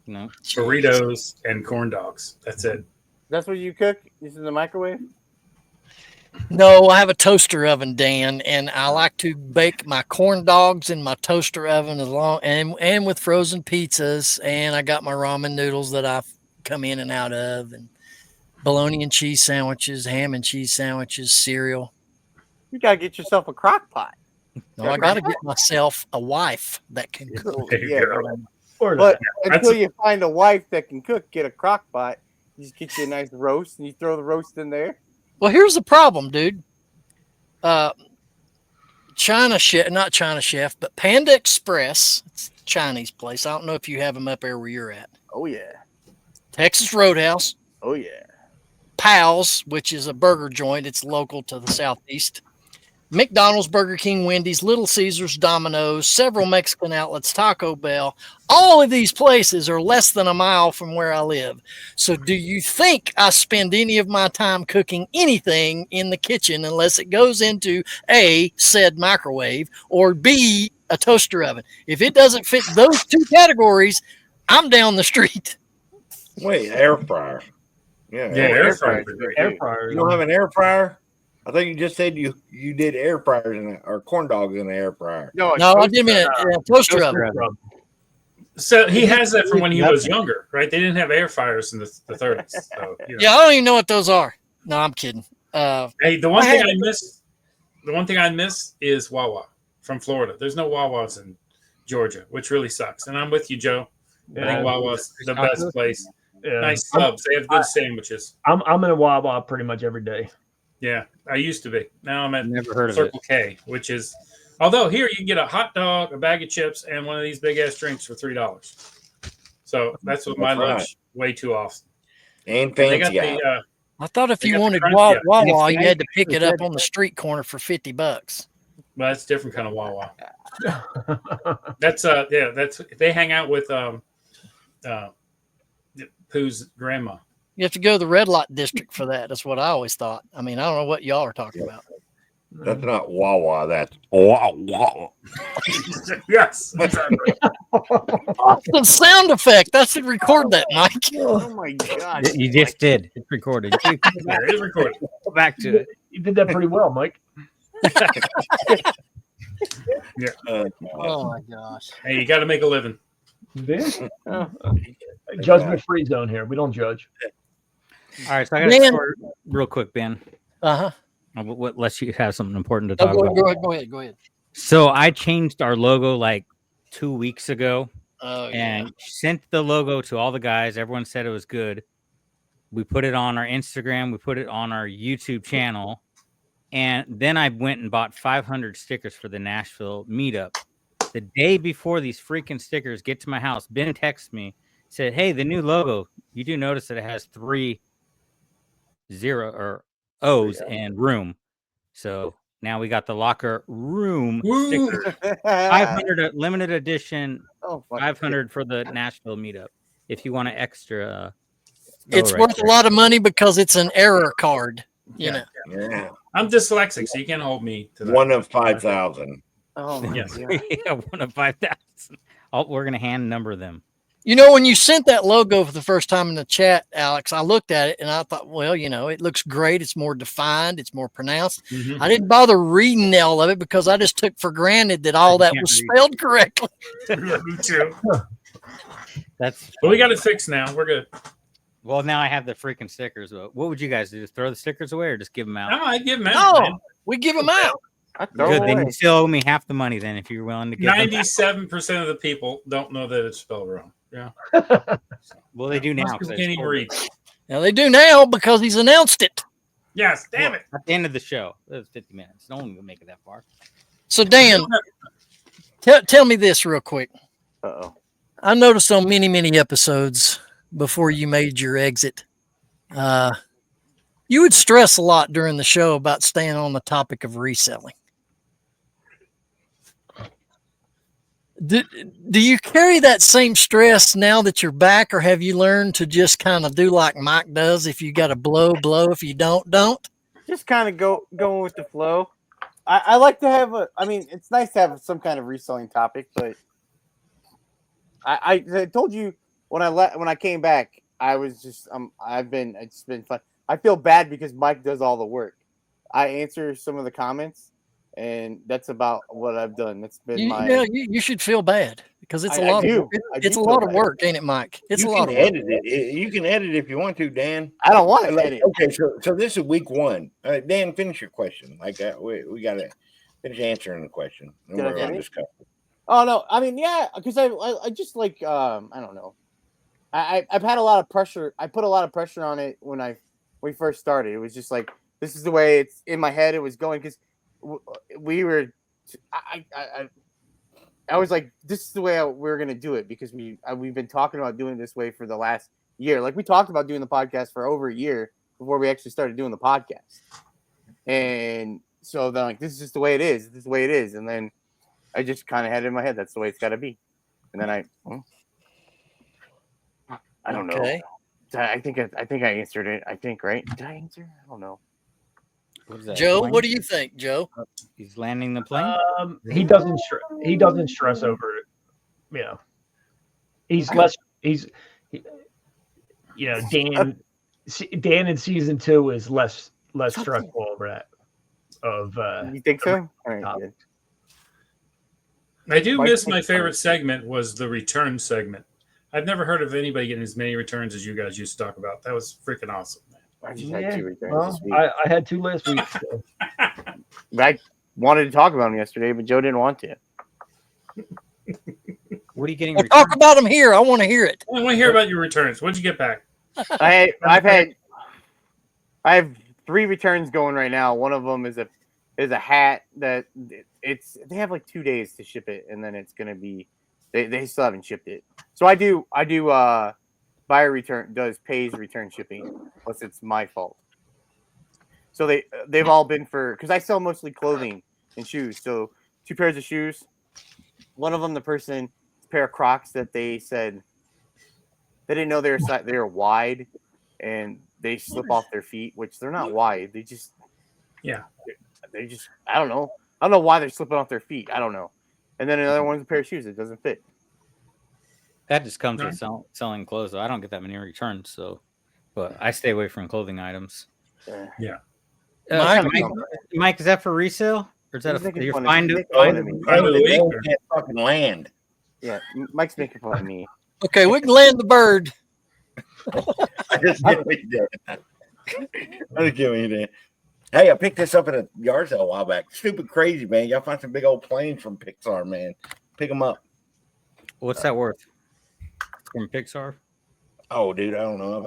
Burritos and corn dogs. That's it. That's what you cook? Is in the microwave? No, I have a toaster oven, Dan, and I like to bake my corn dogs in my toaster oven and with frozen pizzas. And I got my ramen noodles that I've come in and out of, and bologna and cheese sandwiches, ham and cheese sandwiches, cereal. You gotta get yourself a crock pot. No, I got to get myself a wife that can cook. There you Yeah, go. but That's until you find a wife that can cook, get a crock pot. You just get you a nice roast, and you throw the roast in there. Well, here's the problem, dude. Not China Chef, but Panda Express. It's a Chinese place. I don't know if you have them up there where you're at. Oh yeah. Texas Roadhouse, Oh yeah. Pal's, which is a burger joint. It's local to the southeast. McDonald's, Burger King, Wendy's, Little Caesars, Domino's, several Mexican outlets, Taco Bell. All of these places are less than a mile from where I live. So do you think I spend any of my time cooking anything in the kitchen unless it goes into A, said microwave, or B, a toaster oven? If it doesn't fit those 2 categories, I'm down the street. Wait, air fryer. Yeah, Air fryer. Air fryer. You don't have an air fryer? I think you just said you did air fryers or corn dogs in the air fryer. No, I did me a toaster oven. So he has that from when he was younger, right? They didn't have air fryers in the 30s. So, Yeah, I don't even know what those are. No, I'm kidding. Hey, the one thing I miss is Wawa from Florida. There's no Wawas in Georgia, which really sucks. And I'm with you, Joe. I think Wawa's the best place. Yeah. Nice subs. They have good sandwiches. I'm in a Wawa pretty much every day. Yeah, I used to be. Now I'm at Never heard of Circle K, which is, although here you can get a hot dog, a bag of chips, and one of these big ass drinks for $3. So that's what my lunch way too often. And They got fancy. the I thought if They you got the wanted crunch, yeah. Wawa, you had to pick it up on the street corner for $50. well, that's a different kind of Wawa. That's that's they hang out with Pooh's grandma. You have to go to the red light district for that. That's what I always thought. I mean, I don't know what y'all are talking about. That's not Wawa. That's Wawa. Yes, exactly. The sound effect. I should record that, Mike. Oh my god. You just did. It's recorded. There, it's recorded. Go back to it. You did that pretty well, Mike. Oh my gosh. Hey, you got to make a living. Judgment free zone here. We don't judge. All right, so I got Ben. to start real quick, Ben. Uh-huh. Unless you have something important to talk Go about. ahead. So I changed our logo like 2 weeks ago Oh, and sent the logo to all the guys. Everyone said it was good. We put it on our Instagram. We put it on our YouTube channel. And then I went and bought 500 stickers for the Nashville meetup. The day before these freaking stickers get to my house, Ben texts me, said, hey, the new logo, you do notice that it has 3 O's and room. So now we got the locker room sticker. 500 limited edition, Oh, fuck. 500 for the Nashville meetup. If you want an extra, it's right worth there. a lot of money because it's an error card. You know. Yeah. I'm dyslexic, so you can't hold me to that. One of 5,000. Oh my Yes. god. Yeah, 1 of 5,000. We're gonna hand number them. You know, when you sent that logo for the first time in the chat, Alex, I looked at it and I thought, well, you know, it looks great. It's more defined. It's more pronounced. Mhm. I didn't bother reading all of it because I just took for granted that all that can't was read. spelled correctly. Me too. That's But we got it fixed now. We're good. well. Now I have the freaking stickers. What would you guys do? Just throw the stickers away or just give them out? No, I give them out. No, man. we give them out. I throw Good. them Then away. you still owe me half the money. Then if you're willing to give them. 97% of the people don't know that it's spelled wrong. Yeah. Well, they do now. Most 'cause people I can't just even told read. them. Now they do now because he's announced it. Yes, damn it. At the end of the show, it was 50 minutes. No one will make it that far. So Dan, tell me this real quick. Uh-oh. I noticed on many episodes before you made your exit, you would stress a lot during the show about staying on the topic of reselling. Do you carry that same stress now that you're back, or have you learned to just kind of do like Mike does? If you got to blow. If you don't. Just kind of going with the flow. I like to have it's nice to have some kind of reselling topic, but I told you when I came back, I was just it's been fun. I feel bad because Mike does all the work. I answer some of the comments, and that's about what I've done. That's been You should feel bad because it's a I lot do. of I do it's a feel lot of bad. work, ain't it, Mike? It's You a lot can of work. edit it. You can edit if you want to, Dan. I don't want to Like, edit. okay, so this is week one. Dan, finish your question. Like we got to finish answering the question. And Did I we're going to finish? discuss it. Oh no, because I just like I don't know. I've had a lot of pressure. I put a lot of pressure on it when we first started. It was just like this is the way it's in my head. It was going because we were. I was like, this is the way we're gonna do it because we've been talking about doing it this way for the last year. Like we talked about doing the podcast for over a year before we actually started doing the podcast, and so then like this is just the way it is. This is the way it is, and then I just kind of had it in my head that's the way it's got to be, and then I don't know. Okay. I think I answered it. I think right. Did I answer? I don't know. What is that? Joe, plane? what do you think, Joe? He's landing the plane. He doesn't stress over it. You know, he's less. Dan in season 2 is less stressful over that. You think so? All right. Good. I do Mike, miss my thank you. favorite segment was the return segment. I've never heard of anybody getting as many returns as you guys used to talk about. That was freaking awesome, man. I just had 2 returns Well, this week. I had 2 last week. So. I wanted to talk about them yesterday, but Joe didn't want to. What are you getting? Well, returned? talk about them here. I want to hear it. I want to hear about your returns. What'd you get back? I have 3 returns going right now. One of them is a hat that they have like 2 days to ship it, and then it's gonna be they still haven't shipped it. So I do buyer return pays return shipping unless it's my fault. So they've all been because I sell mostly clothing and shoes. So 2 pairs of shoes. One of them, the person, a pair of Crocs that they said they didn't know they were wide, and they slip off their feet, which they're not wide. They just I don't know. I don't know why they're slipping off their feet. I don't know. And then another one's a pair of shoes that doesn't fit. That just comes with selling clothes. Though. I don't get that many returns, but I stay away from clothing items. Yeah. Mike, is that for resale or is that He's you're making fine fun to? of me. Find of the week, Dan or- can't fucking land. Yeah, Mike's making fun of me. Okay, we can land the bird. I just can't wait to I just can't wait to Hey, I picked this up at a yard sale a while back. Stupid crazy, man. Y'all find some big old planes from Pixar, man. Pick them up. What's that worth? From Pixar? Oh, dude, I don't know.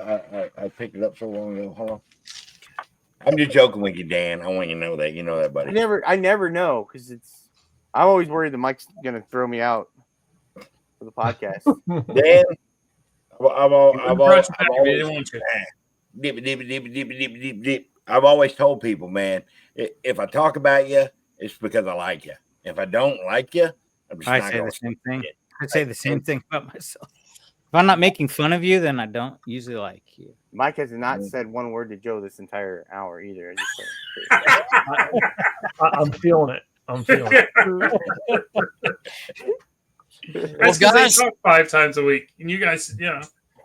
I picked it up so long ago. Hold on. I'm just joking with you, Dan. I want you to know that. You know that, buddy. I never know because I'm always worried that Mike's gonna throw me out for the podcast. Dan, I've always dip. I've always told people, man, if I talk about you, it's because I like you. If I don't like you, I'm just I not say going the same thing. I say the same thing about myself. If I'm not making fun of you, then I don't usually like you. Mike has not said one word to Joe this entire hour either. I'm feeling it. I'm feeling it. That's Well, because they guys- talk 5 times a week, and you guys, they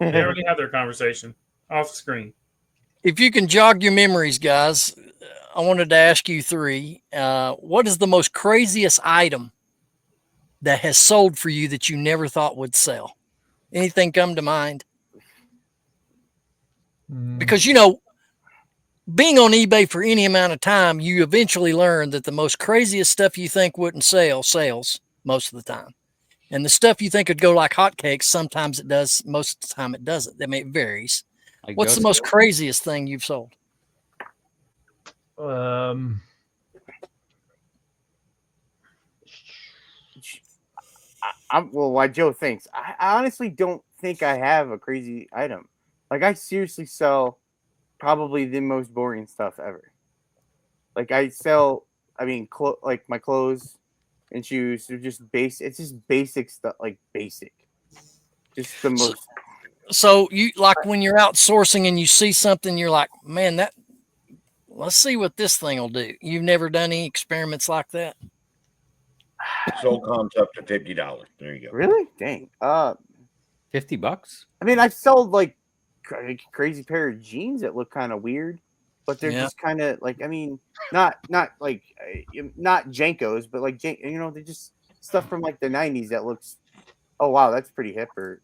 already have their conversation off screen. If you can jog your memories, guys, I wanted to ask you 3. What is the most craziest item that has sold for you that you never thought would sell? Anything come to mind? Because, being on eBay for any amount of time, you eventually learn that the most craziest stuff you think wouldn't sell sells most of the time. And the stuff you think would go like hotcakes, sometimes it does. Most of the time it doesn't. I mean, it varies. Like What's the most craziest thing you've sold? Well, why Joe thinks. I honestly don't think I have a crazy item. Like, I seriously sell probably the most boring stuff ever. Like, I sell, I mean, like my clothes and shoes are just basic. It's just basic stuff, like basic. Just the most. So you like when you're outsourcing and you see something, you're like, man, let's see what this thing will do. You've never done any experiments like that? Sold comps up to $50. There you go. Really? Dang. $50. I mean, I've sold like crazy pair of jeans that look kind of weird, but they're just kind of like, I mean, not like not Jankos, but like they're just stuff from like the 90s that looks, oh wow, that's pretty hip. Or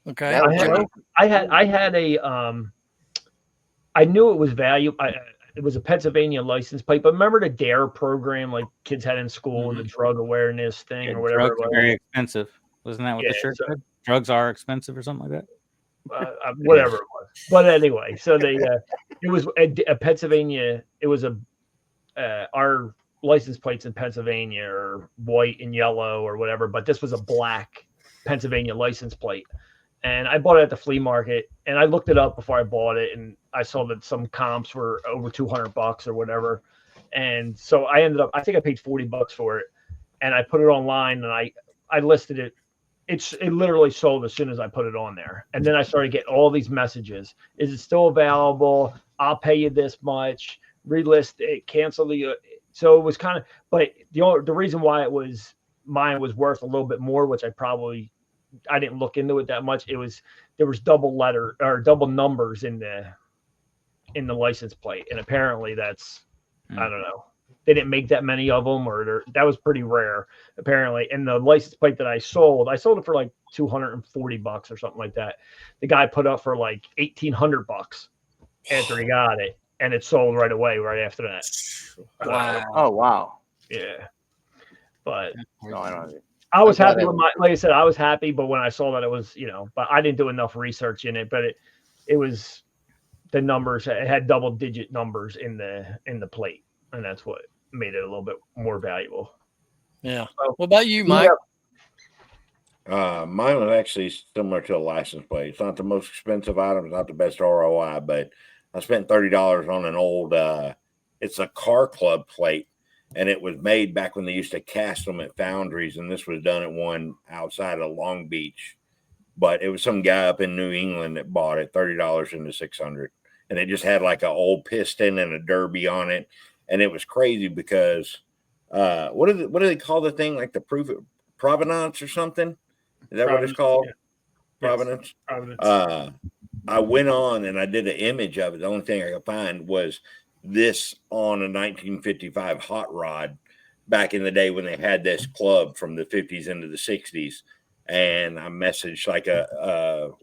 okay. I had a I knew it was valuable. It was a Pennsylvania license plate, but remember the DARE program like kids had in school and the drug awareness thing or whatever. Drugs are very expensive. Wasn't that what the shirt said? Drugs are expensive or something like that? Whatever it was. But anyway, so it was a Pennsylvania. It was our license plates in Pennsylvania are white and yellow or whatever, but this was a black Pennsylvania license plate. And I bought it at the flea market, and I looked it up before I bought it, and I saw that some comps were over $200 or whatever. And so I think I paid $40 for it, and I put it online, and I listed it. It literally sold as soon as I put it on there. And then I started getting all these messages. Is it still available? I'll pay you this much. Relist it, cancel the. So it was kind of, but the reason why mine was worth a little bit more, which I didn't look into it that much. There was double numbers in the license plate. And apparently that's, I don't know. They didn't make that many of them, or that was pretty rare apparently. And the license plate that I sold it for like $240 or something like that. The guy put up for like $1,800 after he got it, and it sold right away right after that. Wow. Oh wow. Yeah. But no, I don't. I was happy with like I said, I was happy, but when I saw that it was, but I didn't do enough research in it, but it was the numbers, it had double digit numbers in the plate, and that's what made it a little bit more valuable. Yeah. So, what about you, Mike? Mine was actually similar to a license plate. It's not the most expensive item, it's not the best ROI, but I spent $30 on an old it's a car club plate. And it was made back when they used to cast them at foundries, and this was done at one outside of Long Beach. But it was some guy up in New England that bought it, $30 into $600, and it just had like an old piston and a derby on it, and it was crazy because what do they call the thing, like the provenance or something? Is that what it's called? Yeah. Provenance. I went on and I did an image of it. The only thing I could find was this on a 1955 hot rod back in the day when they had this club from the 50s into the 60s. And I messaged like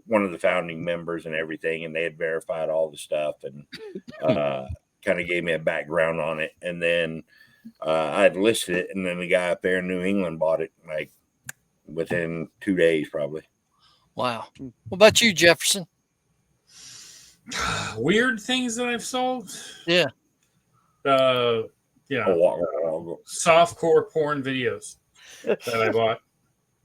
one of the founding members and everything, and they had verified all the stuff and kind of gave me a background on it. And then I had listed it, and then the guy up there in New England bought it like within 2 days probably. Wow. What about you, Jefferson? Weird things that I've sold. Yeah. Softcore porn videos that I bought.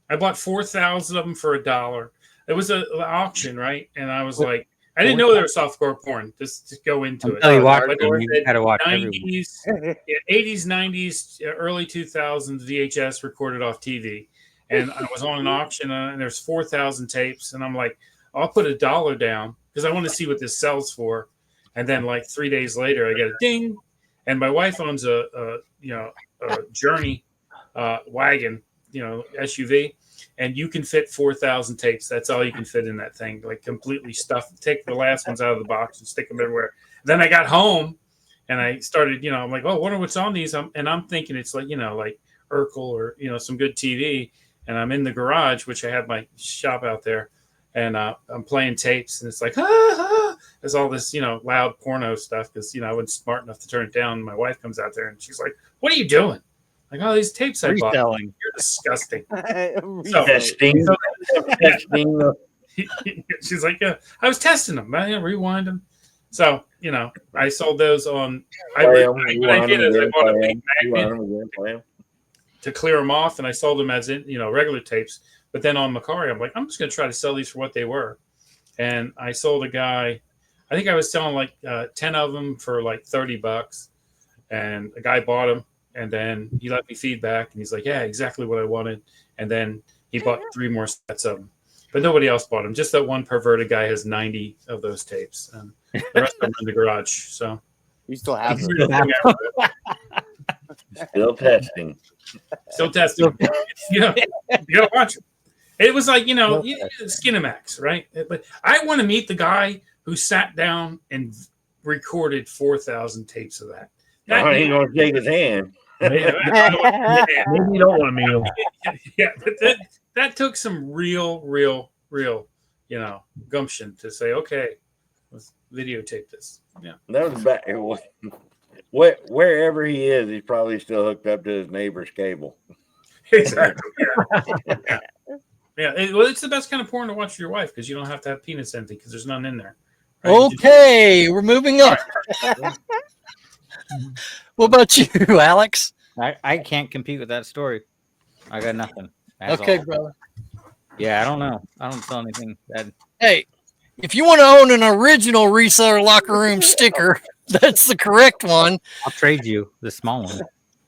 I bought 4,000 of them for $1. It was an auction, right? And I was like, I didn't know there was softcore porn. Just to go into it. You had to watch 90s, 80s, 90s, early 2000s VHS recorded off TV. And I was on an auction, and there's 4,000 tapes. And I'm like, I'll put $1 down because I want to see what this sells for. And then like 3 days later, I get a ding. And my wife owns a Journey wagon, SUV, and you can fit 4,000 tapes. That's all you can fit in that thing, like completely stuffed. Take the last ones out of the box and stick them everywhere. Then I got home and I started, I'm like, oh, I wonder what's on these. And I'm thinking it's like, like Urkel or, some good TV. And I'm in the garage, which I have my shop out there. and I'm playing tapes, and it's like, ah. There's all this, loud porno stuff because, I wasn't smart enough to turn it down. My wife comes out there and she's like, "What are you doing?" Like, "Oh, these tapes I bought. Reselling. You're disgusting." Testing. Testing. She's like, "Yeah, I was testing them. I rewind them." So, I sold those on. What I did is I bought a big magnet to clear them off, and I sold them as regular tapes. But then on Macari, I'm like, I'm just going to try to sell these for what they were. And I sold a guy, I think I was selling like 10 of them for like $30. And a guy bought them. And then he left me feedback. And he's like, "Yeah, exactly what I wanted." And then he bought 3 more sets of them. But nobody else bought them. Just that one perverted guy has 90 of those tapes. And the rest of them in the garage. So You still have them. Still testing. Still testing. You gotta watch it. It was like, Skinemax, right? But I want to meet the guy who sat down and recorded 4,000 tapes of that. I ain't gonna shake his hand. Maybe you don't want to meet him. Yeah, but that took some real, gumption to say, okay, let's videotape this. Yeah. That was back. Wherever he is, he's probably still hooked up to his neighbor's cable. Exactly. Yeah. Yeah. It's the best kind of porn to watch with your wife because you don't have to have penis envy because there's none in there. Right? Okay, we're moving on. What about you, Alex? I can't compete with that story. I got nothing. That's Okay, all. brother. Yeah, I don't know. I don't sell anything bad. Hey, if you want to own an original Reseller Locker Room sticker, that's the correct one. I'll trade you the small one.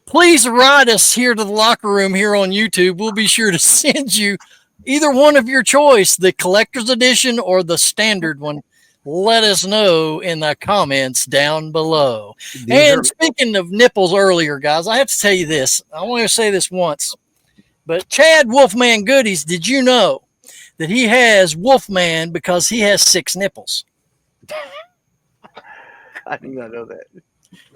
Please write us here to the locker room here on YouTube. We'll be sure to send you either one of your choice, the collector's edition or the standard one. Let us know in the comments down below. Speaking of nipples earlier, guys, I have to tell you this. I want to say this once. But Chad Wolfman Goodies, did you know that he has Wolfman because he has 6 nipples? I did not know that.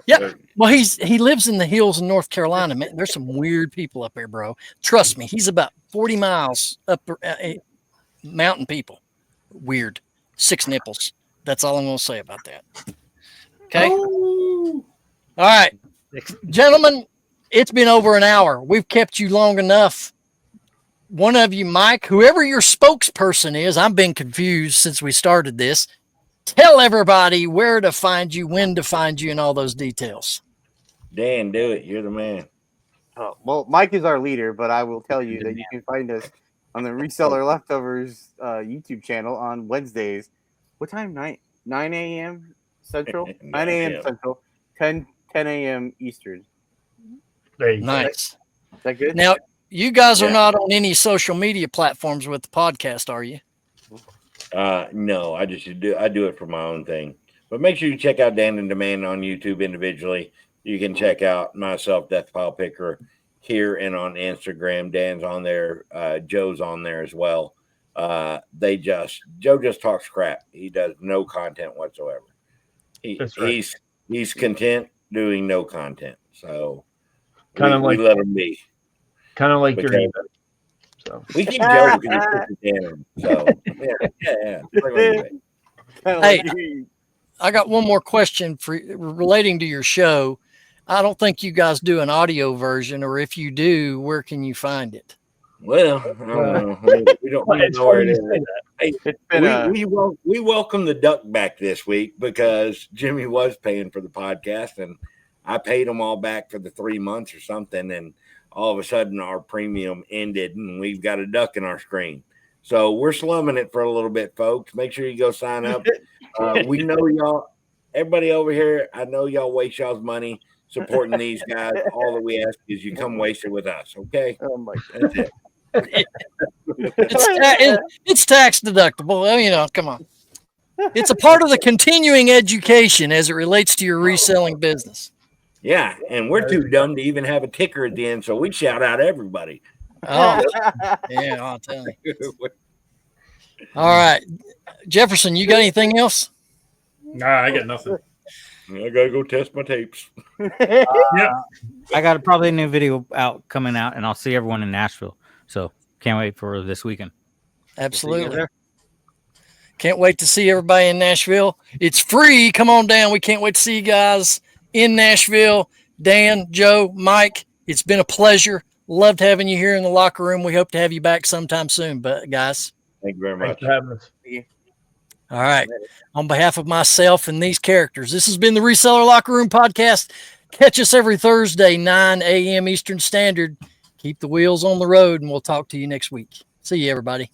Yeah. Well, he lives in the hills in North Carolina. Man, there's some weird people up here, bro. Trust me, he's about 40 miles up mountain people. Weird. 6 nipples. That's all I'm going to say about that. Okay. All right, gentlemen, it's been over an hour. We've kept you long enough. One of you, Mike, whoever your spokesperson is, I've been confused since we started this. Tell everybody where to find you, when to find you, and all those details. Dan, do it. You're the man. Oh, well, Mike is our leader, but I will tell you that you can find us on the Reseller Leftovers YouTube channel on Wednesdays. What time? 9 a.m. Central? 9 a.m. Central, 10 a.m. Eastern. There you go. Nice. Is that good? Now, you guys are not on any social media platforms with the podcast, are you? No, I do it for my own thing. But make sure you check out Dan and Demand on YouTube individually. You can check out myself, Death Pile Picker, here and on Instagram. Dan's on there. Joe's on there as well. Joe just talks crap. He does no content whatsoever. He's content doing no content. So we let him be. Kind of like your name. So we keep Joe because he puts his So yeah. Hey, I got one more question for relating to your show. I don't think you guys do an audio version, or if you do, where can you find it? Well, I don't know. We don't know where it is. We welcome the duck back this week because Jimmy was paying for the podcast, and I paid them all back for the 3 months or something, and all of a sudden our premium ended, and we've got a duck in our screen. So we're slumming it for a little bit, folks. Make sure you go sign up. We know y'all, everybody over here, I know y'all waste y'all's money supporting these guys. All that we ask is you come waste it with us, okay? Oh my God. That's it. It's tax deductible. Come on. It's a part of the continuing education as it relates to your reselling business. Yeah, and we're too dumb to even have a ticker at the end, so we shout out everybody. Oh, yeah, I'll tell you. All right. Jefferson, you got anything else? Nah, I got nothing. I gotta go test my tapes. Yeah. I got probably a new video coming out, and I'll see everyone in Nashville. So can't wait for this weekend. Absolutely. Can't wait to see everybody in Nashville. It's free. Come on down. We can't wait to see you guys in Nashville. Dan, Joe, Mike, it's been a pleasure. Loved having you here in the locker room. We hope to have you back sometime soon, but guys. Thank you very Thanks much. for having us. All right. On behalf of myself and these characters, this has been the Reseller Locker Room Podcast. Catch us every Thursday, 9 a.m. Eastern Standard. Keep the wheels on the road, and we'll talk to you next week. See you, everybody.